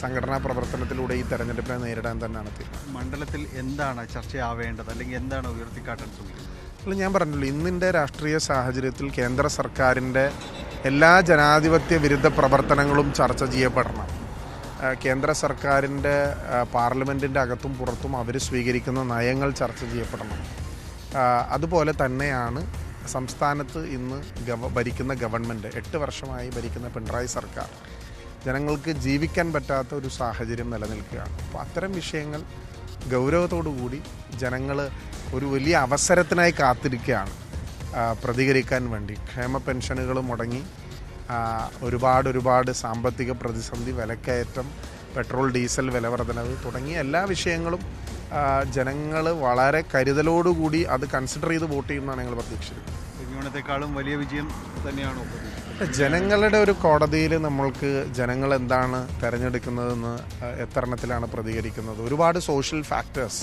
സംഘടനാ പ്രവർത്തനത്തിലൂടെ ഈ തെരഞ്ഞെടുപ്പിനെ നേരിടാൻ തന്നെയാണ് തീരുമാനം. മണ്ഡലത്തിൽ എന്താണ് ചർച്ചയാവേണ്ടത് അല്ലെങ്കിൽ എന്താണ് ഉയർത്തിക്കാട്ടാൻ ശ്രമിക്കുന്നത്? അല്ല, ഞാൻ പറഞ്ഞല്ലോ, ഇന്നിൻ്റെ രാഷ്ട്രീയ സാഹചര്യത്തിൽ കേന്ദ്ര സർക്കാരിൻ്റെ എല്ലാ ജനാധിപത്യ വിരുദ്ധ പ്രവർത്തനങ്ങളും ചർച്ച ചെയ്യപ്പെടണം. കേന്ദ്ര സർക്കാരിൻ്റെ പാർലമെൻറ്റിൻ്റെ അകത്തും പുറത്തും അവർ സ്വീകരിക്കുന്ന നയങ്ങൾ ചർച്ച ചെയ്യപ്പെടണം. അതുപോലെ തന്നെയാണ് സംസ്ഥാനത്ത് ഇന്ന് ഭരിക്കുന്ന ഗവൺമെൻറ്, 8 വർഷമായി ഭരിക്കുന്ന പിണറായി സർക്കാർ, ജനങ്ങൾക്ക് ജീവിക്കാൻ പറ്റാത്ത ഒരു സാഹചര്യം നിലനിൽക്കുകയാണ്. അപ്പോൾ അത്തരം വിഷയങ്ങൾ ഗൗരവത്തോടു കൂടി ജനങ്ങൾ ഒരു വലിയ അവസരത്തിനായി കാത്തിരിക്കുകയാണ് പ്രതികരിക്കാൻ വേണ്ടി. ക്ഷേമ പെൻഷനുകൾ മുടങ്ങി, ഒരുപാട് സാമ്പത്തിക പ്രതിസന്ധി, വിലക്കയറ്റം, പെട്രോൾ ഡീസൽ വില വർധനവ് തുടങ്ങിയ എല്ലാ വിഷയങ്ങളും ജനങ്ങൾ വളരെ കരുതലോടുകൂടി അത് കൺസിഡർ ചെയ്ത് വോട്ട് ചെയ്യുമെന്നാണ് ഞങ്ങൾ പ്രതീക്ഷിക്കുന്നത്. ത്രികോണത്തെക്കാളും വലിയ വിജയം തന്നെയാണോ? ജനങ്ങളുടെ ഒരു കോടതിയിൽ നമ്മൾക്ക് ജനങ്ങൾ എന്താണ് തിരഞ്ഞെടുക്കുന്നതെന്ന് എത്തരണത്തിലാണ് പ്രതികരിക്കുന്നത്. ഒരുപാട് സോഷ്യൽ ഫാക്ടേഴ്സ്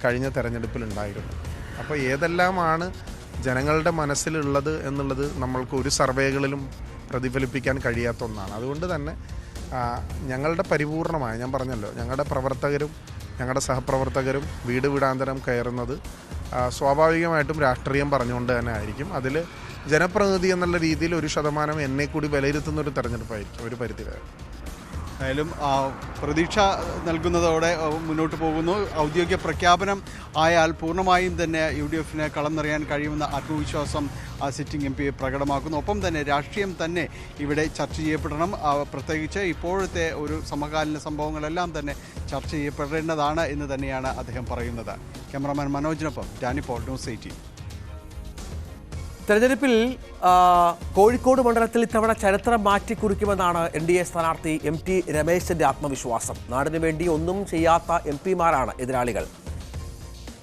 കഴിഞ്ഞ തെരഞ്ഞെടുപ്പിലുണ്ടായിരുന്നു. അപ്പോൾ ഏതെല്ലാമാണ് ജനങ്ങളുടെ മനസ്സിലുള്ളത് എന്നുള്ളത് നമ്മൾക്ക് ഒരു സർവേകളിലും പ്രതിഫലിപ്പിക്കാൻ കഴിയാത്ത ഒന്നാണ്. അതുകൊണ്ട് തന്നെ ഞങ്ങളുടെ പരിപൂർണമായ, ഞാൻ പറഞ്ഞല്ലോ, ഞങ്ങളുടെ പ്രവർത്തകരും ഞങ്ങളുടെ സഹപ്രവർത്തകരും വീട് വീടാന്തരം കയറുന്നത് സ്വാഭാവികമായിട്ടും രാഷ്ട്രീയം പറഞ്ഞുകൊണ്ട് തന്നെ ആയിരിക്കും. അതിൽ ജനപ്രതിനിധി എന്നുള്ള രീതിയിൽ 1% എന്നെ കൂടി വിലയിരുത്തുന്ന ഒരു തെരഞ്ഞെടുപ്പായിരിക്കും ഒരു പരിധിവരെ. ആയാലും പ്രതീക്ഷ നൽകുന്നതോടെ മുന്നോട്ട് പോകുന്നു. ഔദ്യോഗിക പ്രഖ്യാപനം ആയാൽ പൂർണ്ണമായും തന്നെ UDFന് കളം നിറയാൻ കഴിയുമെന്ന ആത്മവിശ്വാസം സിറ്റിംഗ് MP പ്രകടമാക്കുന്നു. ഒപ്പം തന്നെ രാഷ്ട്രീയം തന്നെ ഇവിടെ ചർച്ച ചെയ്യപ്പെടണം. പ്രത്യേകിച്ച് ഇപ്പോഴത്തെ ഒരു സമകാലീന സംഭവങ്ങളെല്ലാം തന്നെ ചർച്ച ചെയ്യപ്പെടേണ്ടതാണ് എന്ന് തന്നെയാണ് അദ്ദേഹം പറയുന്നത്. ക്യാമറാമാൻ മനോജിനൊപ്പം ഡാനി പോൾ, ന്യൂസ് 18. തെരഞ്ഞെടുപ്പിൽ കോഴിക്കോട് മണ്ഡലത്തിൽ ഇത്തവണ ചരിത്രം മാറ്റിക്കുറിക്കുമെന്നാണ് NDA സ്ഥാനാർത്ഥി MT രമേശിന്റെ ആത്മവിശ്വാസം. നാടിനു വേണ്ടി ഒന്നും ചെയ്യാത്ത MP-മാരാണ് എതിരാളികൾ.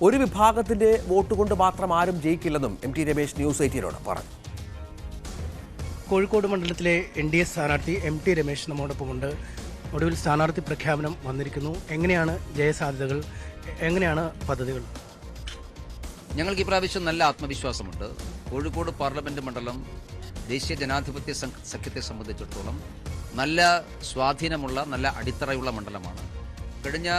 ഒരു വിഭാഗത്തിന്റെ വോട്ട് കൊണ്ട് മാത്രം ആരും ജയിക്കില്ലെന്നും MT രമേശ് ന്യൂസ് 18നോട് പറഞ്ഞു. കോഴിക്കോട് മണ്ഡലത്തിലെ NDA സ്ഥാനാർത്ഥി MT രമേശ് നമ്മോടൊപ്പമുണ്ട്. ഒടുവിൽ സ്ഥാനാർത്ഥി പ്രഖ്യാപനം വന്നിരിക്കുന്നു. എങ്ങനെയാണ് ജയസാധ്യതകൾ, എങ്ങനെയാണ് പദ്ധതികൾ? ഞങ്ങൾക്ക് ഇപ്രാവശ്യം നല്ല ആത്മവിശ്വാസമുണ്ട്. കോഴിക്കോട് പാർലമെന്റ് മണ്ഡലം ദേശീയ ജനാധിപത്യ സഖ്യത്തെ സംബന്ധിച്ചിടത്തോളം നല്ല സ്വാധീനമുള്ള, നല്ല അടിത്തറയുള്ള മണ്ഡലമാണ്. കഴിഞ്ഞ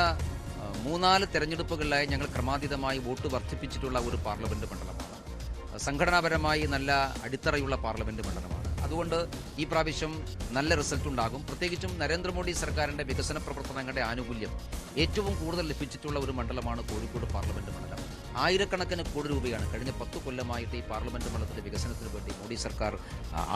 3-4 തെരഞ്ഞെടുപ്പുകളിലായി ഞങ്ങൾ ക്രമാതീതമായി വോട്ട് വർദ്ധിപ്പിച്ചിട്ടുള്ള ഒരു പാർലമെന്റ് മണ്ഡലമാണ്. സംഘടനാപരമായി നല്ല അടിത്തറയുള്ള പാർലമെന്റ് മണ്ഡലമാണ്. അതുകൊണ്ട് ഈ പ്രാവശ്യം നല്ല റിസൾട്ട് ഉണ്ടാകും. പ്രത്യേകിച്ചും നരേന്ദ്രമോദി സർക്കാരിൻ്റെ വികസന പ്രവർത്തനങ്ങളുടെ ആനുകൂല്യം ഏറ്റവും കൂടുതൽ ലഭിച്ചിട്ടുള്ള ഒരു മണ്ഡലമാണ് കോഴിക്കോട് പാർലമെന്റ് മണ്ഡലം. ആയിരക്കണക്കിന് കോടി രൂപയാണ് കഴിഞ്ഞ 10 കൊല്ലമായിട്ട് ഈ പാർലമെന്റ് മണ്ഡലത്തിന്റെ വികസനത്തിന് വേണ്ടി മോദി സർക്കാർ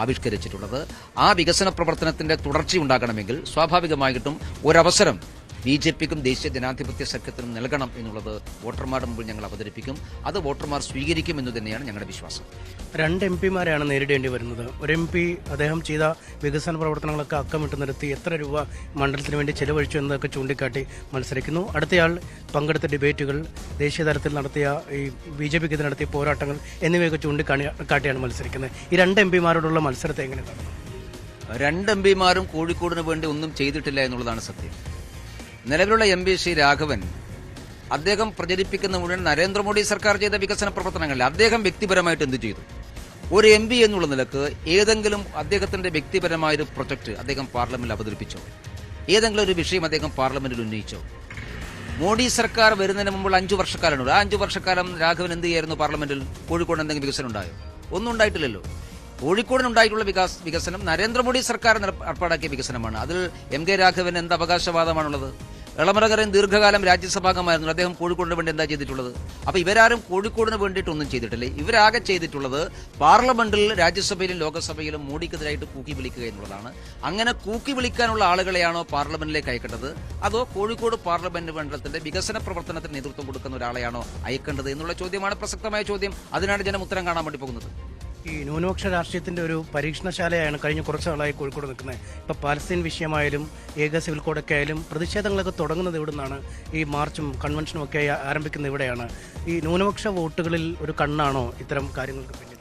ആവിഷ്കരിച്ചിട്ടുള്ളത്. ആ വികസന പ്രവർത്തനത്തിന്റെ തുടർച്ചയുണ്ടാകണമെങ്കിൽ സ്വാഭാവികമായിട്ടും ഒരവസരം BJPക്കും ദേശീയ ജനാധിപത്യ സഖ്യത്തിനും നൽകണം എന്നുള്ളത് വോട്ടർമാരുടെ മുമ്പിൽ ഞങ്ങൾ അവതരിപ്പിക്കും. അത് വോട്ടർമാർ സ്വീകരിക്കുമെന്ന് തന്നെയാണ് ഞങ്ങളുടെ വിശ്വാസം. 2 എംപിമാരെയാണ് നേരിടേണ്ടി വരുന്നത്. ഒരു MP അദ്ദേഹം ചെയ്ത വികസന പ്രവർത്തനങ്ങളൊക്കെ അക്കമിട്ട് നിർത്തി എത്ര രൂപ മണ്ഡലത്തിന് വേണ്ടി ചെലവഴിച്ചു എന്നതൊക്കെ ചൂണ്ടിക്കാട്ടി മത്സരിക്കുന്നു. അടുത്തയാൾ പങ്കെടുത്ത ഡിബേറ്റുകൾ, ദേശീയ തലത്തിൽ നടത്തിയ ഈ BJPക്ക് നടത്തിയ പോരാട്ടങ്ങൾ എന്നിവയൊക്കെ ചൂണ്ടിക്കാട്ടിയാണ് മത്സരിക്കുന്നത്. ഈ 2 എംപിമാരോടുള്ള മത്സരത്തെ എങ്ങനെ കാണുന്നു? 2 എംപിമാരും കോഴിക്കോടിന് വേണ്ടി ഒന്നും ചെയ്തിട്ടില്ല എന്നുള്ളതാണ് സത്യം. നിലവിലുള്ള MP ശ്രീ രാഘവൻ അദ്ദേഹം പ്രചരിപ്പിക്കുന്ന മുഴുവൻ നരേന്ദ്രമോദി സർക്കാർ ചെയ്ത വികസന പ്രവർത്തനങ്ങളിൽ അദ്ദേഹം വ്യക്തിപരമായിട്ട് എന്ത് ചെയ്തു? ഒരു MP എന്നുള്ള നിലക്ക് ഏതെങ്കിലും അദ്ദേഹത്തിന്റെ വ്യക്തിപരമായൊരു പ്രൊജക്ട് അദ്ദേഹം പാർലമെന്റിൽ അവതരിപ്പിച്ചോ? ഏതെങ്കിലും ഒരു വിഷയം അദ്ദേഹം പാർലമെന്റിൽ ഉന്നയിച്ചോ? മോഡി സർക്കാർ വരുന്നതിന് മുമ്പുള്ള 5 വർഷക്കാലമുണ്ട്. ആ 5 വർഷക്കാലം രാഘവൻ എന്ത് ചെയ്യായിരുന്നു പാർലമെന്റിൽ? കോഴിക്കോട് എന്തെങ്കിലും വികസനം ഉണ്ടായോ? ഒന്നും ഉണ്ടായിട്ടില്ലല്ലോ. കോഴിക്കോടിനുണ്ടായിട്ടുള്ള വികസനം നരേന്ദ്രമോദി സർക്കാർ ഏർപ്പാടാക്കിയ വികസനമാണ്. അതിൽ MK രാഘവൻ എന്ത് അവകാശവാദമാണുള്ളത്? എളമരകരൻ ദീർഘകാലം രാജ്യസഭാംഗമായിരുന്നു. അദ്ദേഹം കോഴിക്കോടിന് വേണ്ടി എന്താ ചെയ്തിട്ടുള്ളത്? അപ്പോൾ ഇവരാരും കോഴിക്കോടിന് വേണ്ടിയിട്ടൊന്നും ചെയ്തിട്ടില്ല. ഇവരാകെ ചെയ്തിട്ടുള്ളത് പാർലമെന്റിൽ, രാജ്യസഭയിലും ലോകസഭയിലും മോഡിക്കെതിരായിട്ട് കൂക്കി വിളിക്കുക എന്നുള്ളതാണ്. അങ്ങനെ കൂക്കി വിളിക്കാനുള്ള ആളുകളെയാണോ പാർലമെന്റിലേക്ക് അയക്കേണ്ടത്, അതോ കോഴിക്കോട് പാർലമെന്റ് മണ്ഡലത്തിന്റെ വികസന പ്രവർത്തനത്തിന് നേതൃത്വം കൊടുക്കുന്ന ഒരാളെയാണോ അയക്കേണ്ടത് എന്നുള്ള ചോദ്യമാണ് പ്രസക്തമായ ചോദ്യം. അതിനാണ് ജനം ഉത്തരം കാണാൻ വേണ്ടി പോകുന്നത്. ഈ ന്യൂനപക്ഷ രാഷ്ട്രീയത്തിന്റെ ഒരു പരീക്ഷണശാലയാണ് കഴിഞ്ഞ കുറച്ച് നാളായി കോഴിക്കോട് നിൽക്കുന്നത്. ഇപ്പോൾ പാലസ്തീൻ വിഷയമായാലും ഏക സിവിൽ കോഡൊക്കെ ആയാലും പ്രതിഷേധങ്ങളൊക്കെ തുടങ്ങുന്നത് ഇവിടെ നിന്നാണ്. ഈ മാർച്ചും കൺവെൻഷനും ഒക്കെ ആരംഭിക്കുന്നത് ഇവിടെയാണ്. ഈ ന്യൂനപക്ഷ വോട്ടുകളിൽ ഒരു കണ്ണാണോ ഇത്തരം കാര്യങ്ങൾക്ക് പിന്നിൽ?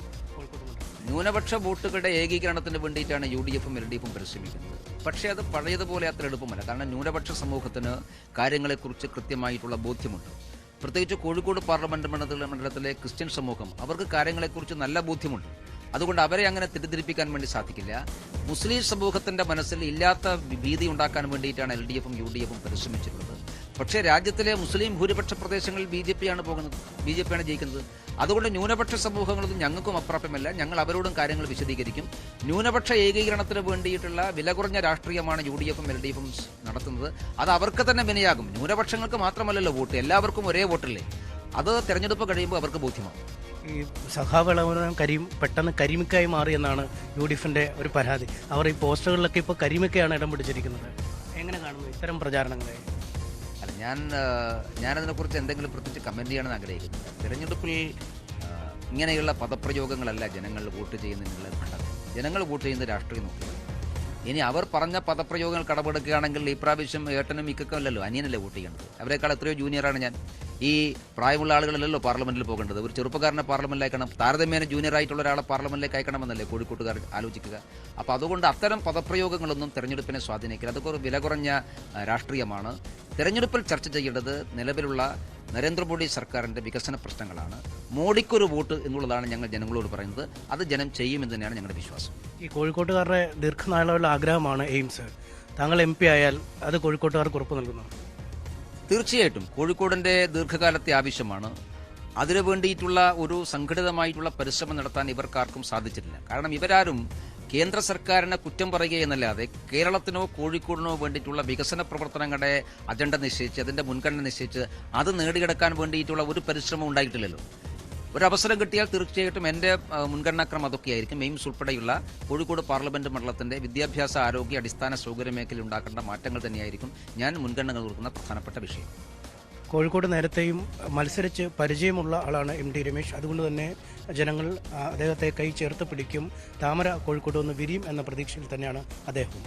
ന്യൂനപക്ഷ വോട്ടുകളുടെ ഏകീകരണത്തിന് വേണ്ടിയിട്ടാണ് UDFും LDFും പരിശ്രമിക്കുന്നത്. പക്ഷേ അത് പഴയതുപോലെ അത്ര എളുപ്പമല്ല. കാരണം ന്യൂനപക്ഷ സമൂഹത്തിന് കാര്യങ്ങളെക്കുറിച്ച് കൃത്യമായിട്ടുള്ള ബോധ്യമുണ്ട്. പ്രത്യേകിച്ച് കോഴിക്കോട് പാർലമെന്റ് മണ്ഡലത്തിലെ ക്രിസ്ത്യൻ സമൂഹം, അവർക്ക് കാര്യങ്ങളെക്കുറിച്ച് നല്ല ബോധ്യമുണ്ട്. അതുകൊണ്ട് അവരെ അങ്ങനെ തെറ്റിദ്ധരിപ്പിക്കാൻ വേണ്ടി സാധിക്കില്ല. മുസ്ലിം സമൂഹത്തിന്റെ മനസ്സിൽ ഇല്ലാത്ത ഭീതി ഉണ്ടാക്കാൻ വേണ്ടിയിട്ടാണ് LDFും UDFും പരിശ്രമിച്ചിട്ടുള്ളത്. പക്ഷേ രാജ്യത്തിലെ മുസ്ലിം ഭൂരിപക്ഷ പ്രദേശങ്ങളിൽ BJPയാണ് ജയിക്കുന്നത്. അതുകൊണ്ട് ന്യൂനപക്ഷ സമൂഹങ്ങളൊന്നും ഞങ്ങൾക്കും അപ്രാപ്യമല്ല. ഞങ്ങൾ അവരോടും കാര്യങ്ങൾ വിശദീകരിക്കും. ന്യൂനപക്ഷ ഏകീകരണത്തിന് വേണ്ടിയിട്ടുള്ള വില കുറഞ്ഞ രാഷ്ട്രീയമാണ് UDFും LDFും നടത്തുന്നത്. അത് അവർക്ക് തന്നെ വിനയാകും. ന്യൂനപക്ഷങ്ങൾക്ക് മാത്രമല്ലല്ലോ വോട്ട്, എല്ലാവർക്കും ഒരേ വോട്ടല്ലേ. അത് തെരഞ്ഞെടുപ്പ് കഴിയുമ്പോൾ അവർക്ക് ബോധ്യമാകും. ഈ സഖാവളവനും പെട്ടെന്ന് കരിമിക്കായി മാറിയെന്നാണ് UDFിന്റെ ഒരു പരാതി. അവർ ഈ പോസ്റ്ററുകളിലൊക്കെ ഇപ്പോൾ കരിമിക്കയാണ് ഇടം പിടിച്ചിരിക്കുന്നത്. എങ്ങനെ കാണുന്നു ഇത്തരം പ്രചാരണങ്ങളെ? അല്ല, ഞാനതിനെക്കുറിച്ച് എന്തെങ്കിലും പ്രത്യേകിച്ച് കമൻറ്റ് ചെയ്യണമെന്ന് ആഗ്രഹിക്കുന്നില്ല. തിരഞ്ഞെടുപ്പിൽ ഇങ്ങനെയുള്ള പദപ്രയോഗങ്ങളല്ല ജനങ്ങൾ വോട്ട് ചെയ്യുന്നതിനുള്ള ഘടകം. ജനങ്ങൾ വോട്ട് ചെയ്യുന്ന രാഷ്ട്രീയം നോക്കുക. ഇനി അവർ പറഞ്ഞ പദപ്രയോഗങ്ങൾ കടമെടുക്കുകയാണെങ്കിൽ ഈ പ്രാവശ്യം ഏട്ടനും ഇക്കൊക്കെ അല്ലല്ലോ, അനിയനല്ലേ വോട്ട് ചെയ്യേണ്ടത്. അവരെക്കാൾ എത്രയോ ജൂനിയറാണ് ഞാൻ. ഈ പ്രായമുള്ള ആളുകളല്ലല്ലോ പാർലമെന്റിൽ പോകേണ്ടത്. ഒരു ചെറുപ്പക്കാരനെ പാർലമെന്റിൽ അയക്കണം. താരതമ്യേന ജൂനിയർ ആയിട്ടുള്ള ഒരാളെ പാർലമെന്റിലേക്ക് അയക്കണമെന്നല്ലേ കോഴിക്കോട്ടുകാർ ആലോചിക്കുക. അപ്പോൾ അതുകൊണ്ട് അത്തരം പദപ്രയോഗങ്ങളൊന്നും തെരഞ്ഞെടുപ്പിനെ സ്വാധീനിക്കില്ല. അതൊക്കെ ഒരു വില കുറഞ്ഞ രാഷ്ട്രീയമാണ്. തെരഞ്ഞെടുപ്പിൽ ചർച്ച ചെയ്യേണ്ടത് നിലവിലുള്ള നരേന്ദ്രമോദി സർക്കാരിൻ്റെ വികസന പ്രശ്നങ്ങളാണ്. മോഡിക്കൊരു വോട്ട് എന്നുള്ളതാണ് ഞങ്ങൾ ജനങ്ങളോട് പറയുന്നത്. അത് ജനം ചെയ്യുമെന്ന് തന്നെയാണ് ഞങ്ങളുടെ വിശ്വാസം. ഈ കോഴിക്കോട്ടുകാരുടെ ദീർഘനാളുള്ള ആഗ്രഹമാണ് എയിംസ്. താങ്കൾ MP ആയാൽ അത് കോഴിക്കോട്ടുകാർക്ക് ഉറപ്പ് നൽകുന്നു? തീർച്ചയായിട്ടും കോഴിക്കോടിൻ്റെ ദീർഘകാലത്തെ ആവശ്യമാണ്. അതിനു വേണ്ടിയിട്ടുള്ള ഒരു സംഘടിതമായിട്ടുള്ള പരിശ്രമം നടത്താൻ ഇവർക്കാർക്കും സാധിച്ചിട്ടില്ല. കാരണം ഇവരാരും കേന്ദ്ര സർക്കാരിനെ കുറ്റം പറയുക എന്നല്ലാതെ കേരളത്തിനോ കോഴിക്കോടിനോ വേണ്ടിയിട്ടുള്ള വികസന പ്രവർത്തനങ്ങളുടെ അജണ്ട നിശ്ചയിച്ച്, അതിൻ്റെ മുൻഗണന നിശ്ചയിച്ച് അത് നേടിയെടുക്കാൻ വേണ്ടിയിട്ടുള്ള ഒരു പരിശ്രമം ഉണ്ടായിട്ടില്ലല്ലോ. ഒരവസരം കിട്ടിയാൽ തീർച്ചയായിട്ടും എൻ്റെ മുൻഗണനാക്രമം അതൊക്കെയായിരിക്കും. എയിംസ് ഉൾപ്പെടെയുള്ള കോഴിക്കോട് പാർലമെന്റ് മണ്ഡലത്തിൻ്റെ വിദ്യാഭ്യാസ, ആരോഗ്യ, അടിസ്ഥാന സൗകര്യ മേഖലയിൽ ഉണ്ടാക്കേണ്ട മാറ്റങ്ങൾ തന്നെയായിരിക്കും ഞാൻ മുൻഗണന കൊടുക്കുന്ന പ്രധാനപ്പെട്ട വിഷയം. കോഴിക്കോട് നേരത്തെയും മത്സരിച്ച് പരിചയമുള്ള ആളാണ് MD രമേശ്. അതുകൊണ്ട് തന്നെ ജനങ്ങൾ അദ്ദേഹത്തെ കൈ ചേർത്ത് പിടിക്കും. താമര കോഴിക്കോട് ഒന്ന് വിരിയും എന്ന പ്രതീക്ഷയിൽ തന്നെയാണ് അദ്ദേഹം.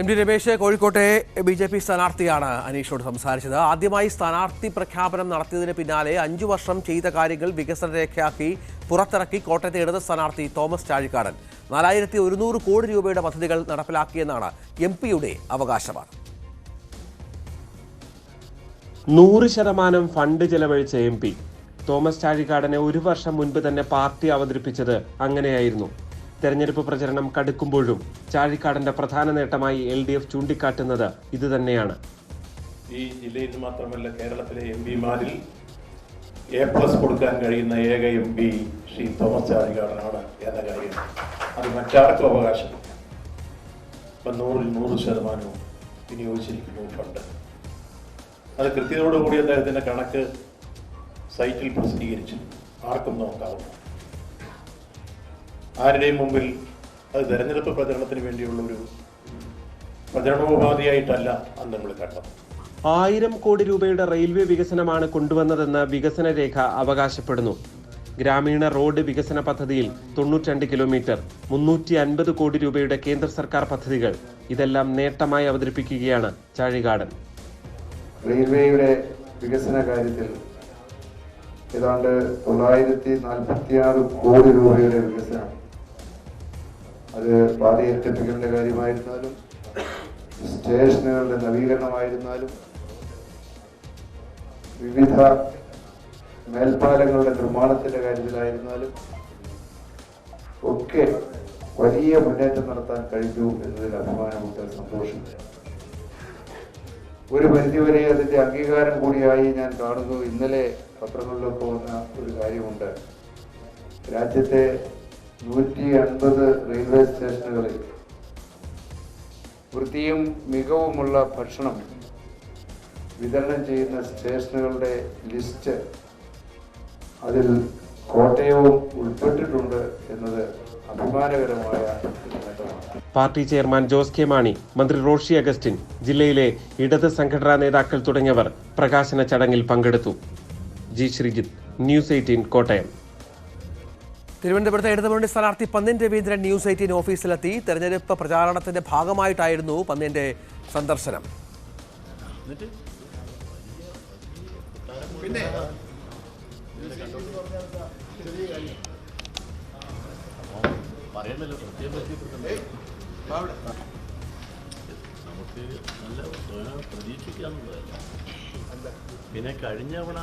MD രമേശ് കോഴിക്കോട്ടെ BJP സ്ഥാനാർത്ഥിയാണ് അനീഷോട് സംസാരിച്ചത്. ആദ്യമായി സ്ഥാനാർത്ഥി പ്രഖ്യാപനം നടത്തിയതിന് പിന്നാലെ 5 വർഷം ചെയ്ത കാര്യങ്ങൾ വികസന രേഖയാക്കി പുറത്തിറക്കി കോട്ടയത്തെ ഇടത് സ്ഥാനാർത്ഥി തോമസ് ചാഴിക്കാടൻ. 4100 കോടി രൂപയുടെ പദ്ധതികൾ നടപ്പിലാക്കിയെന്നാണ് MPയുടെ അവകാശവാദം. 100% ഫണ്ട് ചെലവഴിച്ച MP തോമസ് ചാഴിക്കാടനെ 1 വർഷം മുൻപ് തന്നെ പാർട്ടി അവതരിപ്പിച്ചത് അങ്ങനെയായിരുന്നു. തെരഞ്ഞെടുപ്പ് പ്രചരണം കടുക്കുമ്പോഴും ചാഴിക്കാടന്റെ പ്രധാന നേട്ടമായി LDF ചൂണ്ടിക്കാട്ടുന്നത് ഇതുതന്നെയാണ്. ഈ ജില്ലയിൽ മാത്രമല്ല കേരളത്തിലെ MPമാരിൽ A+ കൊടുക്കാൻ കഴിയുന്ന ഏക MP ശ്രീ തോമസ് ചാഴിക്കാടനാണ് എന്ന കാര്യം അത് മറ്റാർക്കും അവകാശം. 100% വിനിയോഗിച്ചിരിക്കുന്നു ഫണ്ട്. അത് കൃത്യതയോടുകൂടി അദ്ദേഹത്തിന്റെ കണക്ക് സൈറ്റിൽ പ്രസിദ്ധീകരിച്ചു. ആർക്കും നോക്കാവുന്നു. ആരുടെയും മുമ്പിൽ അത് തെരഞ്ഞെടുപ്പ് പ്രചരണത്തിന് വേണ്ടിയുള്ള ഒരു പ്രചരണോപാധിയായിട്ടല്ല അന്ന് നമ്മൾ കണ്ടത്. 1000 കോടി രൂപയുടെ റെയിൽവേ വികസനമാണ് കൊണ്ടുവന്നതെന്ന് വികസന രേഖ അവകാശപ്പെടുന്നു. ഗ്രാമീണ റോഡ് വികസന പദ്ധതിയിൽ 92 കിലോമീറ്റർ, 350 കോടി രൂപയുടെ കേന്ദ്ര സർക്കാർ പദ്ധതികൾ, ഇതെല്ലാം നേട്ടമായി അവതരിപ്പിക്കുകയാണ് ചാഴികാടൻ. റെയിൽവേയുടെ വികസന കാര്യത്തിൽ ഏതാണ്ട് 946 കോടി രൂപയുടെ വികസനം, അത് പാതയേറ്റപ്പിക്കലിന്റെ കാര്യമായിരുന്നാലും സ്റ്റേഷനുകളുടെ നവീകരണമായിരുന്നാലും വിവിധ മേൽപ്പാലങ്ങളുടെ നിർമ്മാണത്തിന്റെ കാര്യത്തിലായിരുന്നാലും ഒക്കെ വലിയ മുന്നേറ്റം നടത്താൻ കഴിഞ്ഞു എന്നതിൽ അഭിമാനമുണ്ട്, സന്തോഷമുണ്ട്. ഒരു പരിധിവരെ അതിന്റെ അംഗീകാരം കൂടിയായി ഞാൻ കാണുന്നു. ഇന്നലെ പത്രങ്ങളിലൊക്കെ വന്ന ഒരു കാര്യമുണ്ട്. രാജ്യത്തെ 150 റെയിൽവേ സ്റ്റേഷനുകളിൽ വൃത്തിയും മികവുമുള്ള ഭക്ഷണം വിതരണം ചെയ്യുന്ന സ്റ്റേഷനുകളുടെ ലിസ്റ്റ് അതിൽ കോട്ടയവും ഉൾപ്പെട്ടിട്ടുണ്ട് എന്നത് അഭിമാനകരമായ നേട്ടമാണ്. Party chairman Jose K Mani, മന്ത്രി റോഷി അഗസ്റ്റിൻ, ജില്ലയിലെ ഇടത് സംഘടനാ നേതാക്കൾ തുടങ്ങിയവർ പ്രകാശന ചടങ്ങിൽ പങ്കെടുത്തു. G Sreejith, news 18 Kottayam. തിരുവനന്തപുരത്ത് ഇടതുമുന്നണി സ്ഥാനാർത്ഥി പന്ന്യൻ രവീന്ദ്രൻ ന്യൂസ് 18 ഓഫീസിലെത്തി. തെരഞ്ഞെടുപ്പ് പ്രചാരണത്തിന്റെ ഭാഗമായിട്ടായിരുന്നു പന്ന്യന്റെ സന്ദർശനം. നമുക്ക് നല്ല പ്രതീക്ഷിക്കാവുന്നതല്ല. പിന്നെ കഴിഞ്ഞ തവണ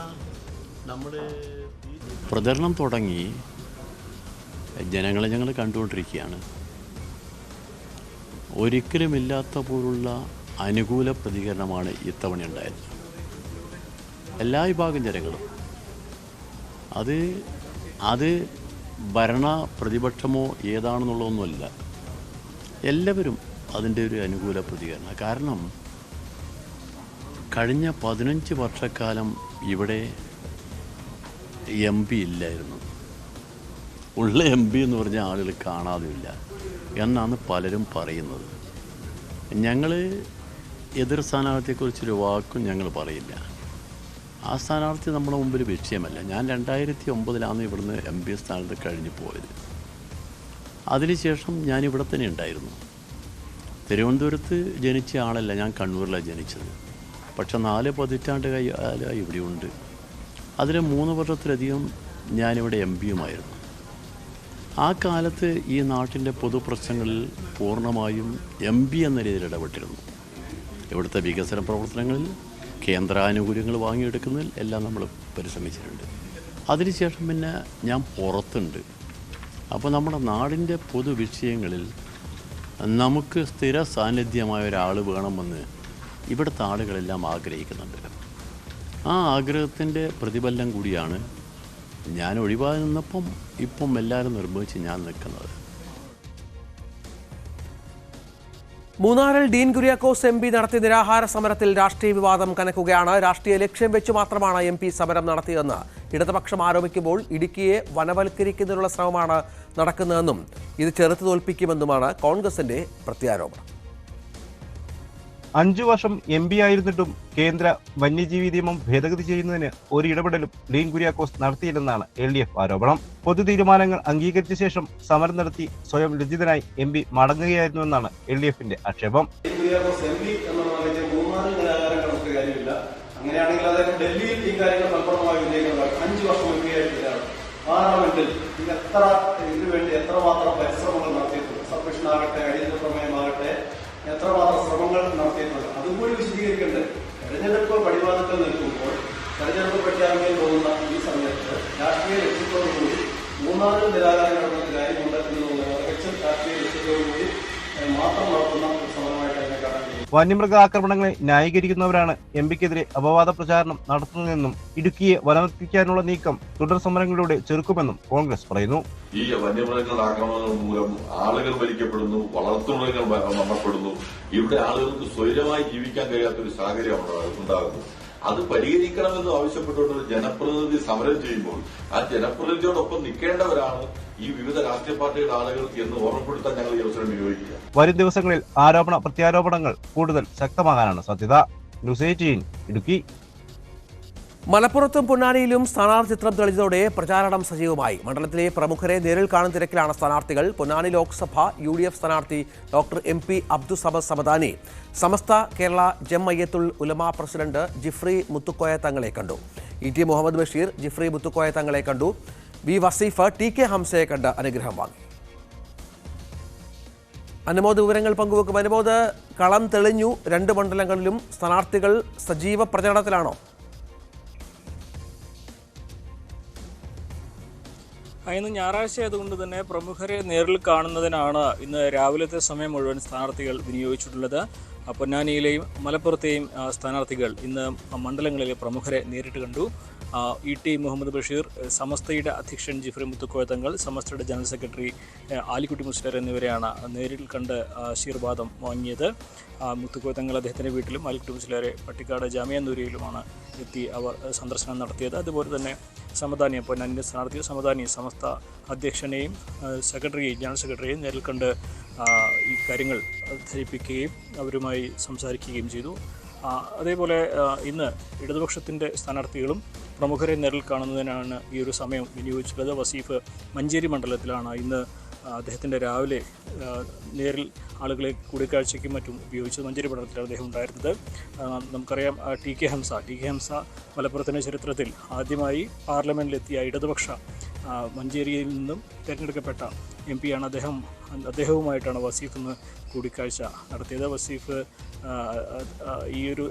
നമ്മുടെ പ്രചരണം തുടങ്ങി, ജനങ്ങളെ ഞങ്ങൾ കണ്ടുകൊണ്ടിരിക്കുകയാണ്. ഒരിക്കലുമില്ലാത്ത പോലുള്ള അനുകൂല പ്രതികരണമാണ് ഇത്തവണ ഉണ്ടായത്. എല്ലാ വിഭാഗം ജനങ്ങളും, അത് ഭരണ പ്രതിപക്ഷമോ ഏതാണെന്നുള്ളതൊന്നുമല്ല, എല്ലാവരും അതിൻ്റെ ഒരു അനുകൂല പ്രതികരണം. കാരണം കഴിഞ്ഞ 15 വർഷക്കാലം ഇവിടെ MP ഇല്ലായിരുന്നു. ഉള്ള MP എന്ന് പറഞ്ഞ ആളുകൾ കാണാതുമില്ല എന്നാണ് പലരും പറയുന്നത്. ഞങ്ങൾ എതിർ സ്ഥാനാർത്ഥിയെക്കുറിച്ചൊരു വാക്കും ഞങ്ങൾ പറയില്ല. ആ സ്ഥാനാർത്ഥി നമ്മുടെ മുമ്പിൽ വിഷയമല്ല. ഞാൻ 2009 ഇവിടുന്ന് MP സ്ഥാനത്ത് കഴിഞ്ഞു പോയത്. അതിനുശേഷം ഞാനിവിടെ തന്നെ ഉണ്ടായിരുന്നു. തിരുവനന്തപുരത്ത് ജനിച്ച ആളല്ല, ഞാൻ കണ്ണൂരിലാണ് ജനിച്ചത്. പക്ഷെ 4 പതിറ്റാണ്ട് ഇവിടെയുണ്ട്. അതിൽ 3 വർഷത്തിലധികം ഞാനിവിടെ MP-യുമായിരുന്നു. ആ കാലത്ത് ഈ നാട്ടിൻ്റെ പൊതുപ്രശ്നങ്ങളിൽ പൂർണ്ണമായും MP എന്ന രീതിയിൽ ഇടപെട്ടിരുന്നു. ഇവിടുത്തെ വികസന പ്രവർത്തനങ്ങളിൽ കേന്ദ്രാനുകൂല്യങ്ങൾ വാങ്ങിയെടുക്കുന്നതിൽ എല്ലാം നമ്മൾ പരിശ്രമിച്ചിട്ടുണ്ട്. അതിനുശേഷം പിന്നെ ഞാൻ പുറത്തുണ്ട്. അപ്പോൾ നമ്മുടെ നാടിൻ്റെ പൊതുവിഷയങ്ങളിൽ നമുക്ക് സ്ഥിര സാന്നിധ്യമായ ഒരാൾ വേണമെന്ന് ഇവിടുത്തെ ആളുകളെല്ലാം ആഗ്രഹിക്കുന്നുണ്ട്. ആ ആഗ്രഹത്തിൻ്റെ പ്രതിഫലനം കൂടിയാണ് ഞാൻ ഒഴിവായി നിന്നപ്പം ഇപ്പം എല്ലാവരും നിർബന്ധിച്ച് ഞാൻ നിൽക്കുന്നത്. മൂന്നാറിൽ ഡീൻ കുര്യാക്കോസ് MP നടത്തിയ നിരാഹാര സമരത്തിൽ രാഷ്ട്രീയ വിവാദം കനക്കുകയാണ്. രാഷ്ട്രീയ ലക്ഷ്യം വെച്ച് മാത്രമാണ് MP സമരം നടത്തിയതെന്ന് ഇടതുപക്ഷം ആരോപിക്കുമ്പോൾ ഇടുക്കിയെ വനവൽക്കരിക്കുന്നതിനുള്ള ശ്രമമാണ് നടക്കുന്നതെന്നും ഇത് ചെറുത്തു തോൽപ്പിക്കുമെന്നുമാണ് കോൺഗ്രസിന്റെ പ്രത്യാരോപണം. 5 വർഷം MP ആയിരുന്നിട്ടും കേന്ദ്ര വന്യജീവി നിയമം ഭേദഗതി ചെയ്യുന്നതിന് ഒരു ഇടപെടലും ഡീൻ കുര്യാക്കോസ് നടത്തിയില്ലെന്നാണ് LDF ആരോപണം. പൊതു തീരുമാനങ്ങൾ അംഗീകരിച്ച ശേഷം സമരം നടത്തി സ്വയം ലജ്ജിതനായി MP മടങ്ങുകയായിരുന്നുവെന്നാണ് LDF-ന്റെ ആക്ഷേപം. അങ്ങനെയാണെങ്കിൽ അദ്ദേഹം ഡൽഹിയിൽ ഈ കാര്യങ്ങൾ ഫലപ്രദമായി ഉന്നയിക്കുന്നത് 5 വർഷം മുൻപെയായിരിക്കും. പാർലമെന്റിൽ എത്ര ഇതിനുവേണ്ടി എത്രമാത്രം പരിശ്രമങ്ങൾ നടത്തിയിട്ടുണ്ട്. സബ്മിഷൻ ആകട്ടെ, അടിയന്തര പ്രമേയമാകട്ടെ, എത്രമാത്രം ശ്രമങ്ങൾ നടത്തിയിട്ടുണ്ട്, അതുകൂടി വിശദീകരിക്കേണ്ടത്. തെരഞ്ഞെടുപ്പ് പടിവാദത്തിൽ നിൽക്കുമ്പോൾ തെരഞ്ഞെടുപ്പ് പ്രഖ്യാപിക്കാൻ പോകുന്ന ഈ സമയത്ത് രാഷ്ട്രീയ ലക്ഷ്യത്തോടുകൂടി മൂന്നാറിൽ നിരാകാരം നടത്തുന്ന കാര്യമുണ്ട് എന്നുള്ളത് മികച്ച രാഷ്ട്രീയ ലക്ഷ്യത്തോടുകൂടി മാത്രം നടത്തുന്ന സമരമായിട്ട് അതിനെ കാണാൻ കഴിയും. വന്യമൃഗ ആക്രമണങ്ങളെ ന്യായീകരിക്കുന്നവരാണ് MP-ക്കെതിരെ അപവാദ പ്രചാരണം നടത്തുന്നതെന്നും ഇടുക്കിയെ വനവൽക്കരിക്കാനുള്ള നീക്കം തുടർ സമരങ്ങളിലൂടെ ചെറുക്കുമെന്നും കോൺഗ്രസ് പറയുന്നു. ഈ വന്യമൃഗങ്ങളുടെ ആക്രമണങ്ങൾ മൂലം ആളുകൾ മരിക്കപ്പെടുന്നു, വളർത്തുമൃഗങ്ങൾ മരണപ്പെടുന്നു. ഇവിടെ ആളുകൾക്ക് സ്വൈരമായി ജീവിക്കാൻ കഴിയാത്തൊരു സാഹചര്യമാണ് ഉണ്ടാകുന്നത്. അത് പരിഹരിക്കണമെന്ന് ആവശ്യപ്പെട്ടുകൊണ്ട് ഒരു ജനപ്രതിനിധി സമരം ചെയ്യുമ്പോൾ ആ ജനപ്രതിനിധിയോടൊപ്പം നിൽക്കേണ്ടവരാണ് ഈ വിവിധ രാഷ്ട്രീയ പാർട്ടിയുടെ ആളുകൾ എന്ന് ഓർമ്മപ്പെടുത്താൻ ഞങ്ങൾ ഈ അവസരം വിനിയോഗിക്കുക. വരും ദിവസങ്ങളിൽ ആരോപണ പ്രത്യാരോപണങ്ങൾ കൂടുതൽ ശക്തമാകാനാണ് സാധ്യത. ന്യൂസ് 18 ഇടുക്കി. മലപ്പുറത്തും പൊന്നാനിയിലും സ്ഥാനാർത്ഥി ചിത്രം തെളിഞ്ഞതോടെ പ്രചാരണം സജീവമായി. മണ്ഡലത്തിലെ പ്രമുഖരെ നേരിൽ കാണുന്ന തിരക്കിലാണ് സ്ഥാനാർത്ഥികൾ. പൊന്നാനി ലോക്സഭ UDF സ്ഥാനാർത്ഥി ഡോക്ടർ MP അബ്ദുസമദ് സമദാനി സമസ്ത കേരള ജംഅയ്യത്തുൽ ഉലമ പ്രസിഡന്റ് ജിഫ്രി മുത്തുക്കോയ തങ്ങളെ കണ്ടു. ET മുഹമ്മദ് ബഷീർ ജിഫ്രി മുത്തുക്കോയ തങ്ങളെ കണ്ടു. വി വസീഫ് TK ഹംസയെ കണ്ട് അനുഗ്രഹം വാങ്ങി. അനുമോദ് വിവരങ്ങൾ പങ്കുവെക്കും. അനുമോദ്, കളം തെളിഞ്ഞു. 2 മണ്ഡലങ്ങളിലും സ്ഥാനാർത്ഥികൾ സജീവ പ്രചരണത്തിലാണോ? ഇന്ന് ഞായറാഴ്ച ആയതുകൊണ്ട് തന്നെ പ്രമുഖരെ നേരിൽ കാണുന്നതിനാണ് ഇന്ന് രാവിലത്തെ സമയം മുഴുവൻ സ്ഥാനാർത്ഥികൾ വിനിയോഗിച്ചിട്ടുള്ളത്. പൊന്നാനിയിലെയും മലപ്പുറത്തെയും സ്ഥാനാർത്ഥികൾ ഇന്ന് മണ്ഡലങ്ങളിലെ പ്രമുഖരെ നേരിട്ട് കണ്ടു. ET മുഹമ്മദ് ബഷീർ, സമസ്തയുടെ അധ്യക്ഷൻ ജിഫ്രി മുത്തുക്കോയ തങ്ങൾ, സമസ്തയുടെ ജനറൽ സെക്രട്ടറി ആലിക്കുട്ടി മുസ്ലിയാർ എന്നിവരെയാണ് നേരിൽ കണ്ട് ആശീർവാദം വാങ്ങിയത്. മുത്തുക്കോയ തങ്ങൾ അദ്ദേഹത്തിൻ്റെ വീട്ടിലും ആലിക്കുട്ടി മുസ്ലിയാരെ പട്ടിക്കാട് ജാമിയ നൂരിയിലുമാണ് എത്തി അവർ സന്ദർശനം നടത്തിയത്. അതുപോലെ തന്നെ സമദാനി, പൊന്നാനിയുടെ സ്ഥാനാർത്ഥി സമദാനി സമസ്ത അധ്യക്ഷനെയും ജനറൽ സെക്രട്ടറിയെയും നേരിൽ കണ്ട് ഈ കാര്യങ്ങൾ ധരിപ്പിക്കുകയും അവരുമായി സംസാരിക്കുകയും ചെയ്തു. അതേപോലെ ഇന്ന് ഇടതുപക്ഷത്തിൻ്റെ സ്ഥാനാർത്ഥികളും പ്രമുഖരെ നേരിൽ കാണുന്നതിനാണ് ഈ ഒരു സമയം വിനിയോഗിച്ചിട്ടുള്ളത്. വസീഫ് മഞ്ചേരി മണ്ഡലത്തിലാണ് ഇന്ന് അദ്ദേഹത്തിൻ്റെ രാവിലെ നേരിൽ ആളുകളെ കൂടിക്കാഴ്ചയ്ക്കും മറ്റും ഉപയോഗിച്ചത്. മഞ്ചേരി മണ്ഡലത്തിലാണ് അദ്ദേഹം ഉണ്ടായിരുന്നത്. നമുക്കറിയാം TK ഹംസ മലപ്പുറത്തിൻ്റെ ചരിത്രത്തിൽ ആദ്യമായി പാർലമെൻറ്റിലെത്തിയ ഇടതുപക്ഷ മഞ്ചേരിയിൽ നിന്നും തിരഞ്ഞെടുക്കപ്പെട്ട MP ആണ് അദ്ദേഹം. അദ്ദേഹവുമായിട്ടാണ് വസീഫ് ഇന്ന് കൂടിക്കാഴ്ച നടത്തിയത്. വസീഫ് ഈ ഒരു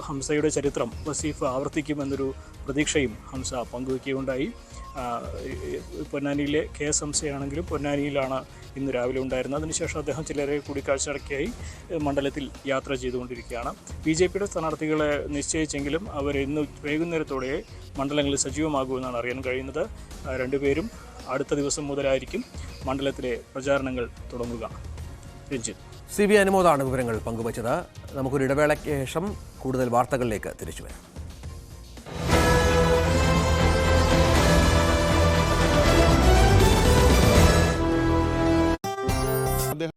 ഹംസയുടെ ചരിത്രം വസീഫ് ആവർത്തിക്കുമെന്നൊരു പ്രതീക്ഷയും ഹംസ പങ്കുവയ്ക്കുകയുണ്ടായി. പൊന്നാനിയിലെ KS ഹംസയാണെങ്കിലും പൊന്നാനിയിലാണ് ഇന്ന് രാവിലെ ഉണ്ടായിരുന്നത്. അതിനുശേഷം അദ്ദേഹം ചിലരെ കൂടിക്കാഴ്ച നടത്തിയായി മണ്ഡലത്തിൽ യാത്ര ചെയ്തുകൊണ്ടിരിക്കുകയാണ്. BJPയുടെ സ്ഥാനാർത്ഥികളെ നിശ്ചയിച്ചെങ്കിലും അവർ ഇന്ന് വൈകുന്നേരത്തോടെ മണ്ഡലങ്ങളിൽ സജീവമാകുമെന്നാണ് അറിയാൻ കഴിയുന്നത്. 2 പേരും അടുത്ത ദിവസം മുതലായിരിക്കും മണ്ഡലത്തിലെ പ്രചാരണങ്ങൾ തുടങ്ങുക. രഞ്ജിത്ത്. CB അനുമോദാണ് വിവരങ്ങൾ പങ്കുവച്ചത്. നമുക്കൊരു ഇടവേളയ്ക്ക് ശേഷം കൂടുതൽ വാർത്തകളിലേക്ക് തിരിച്ചു വരാം.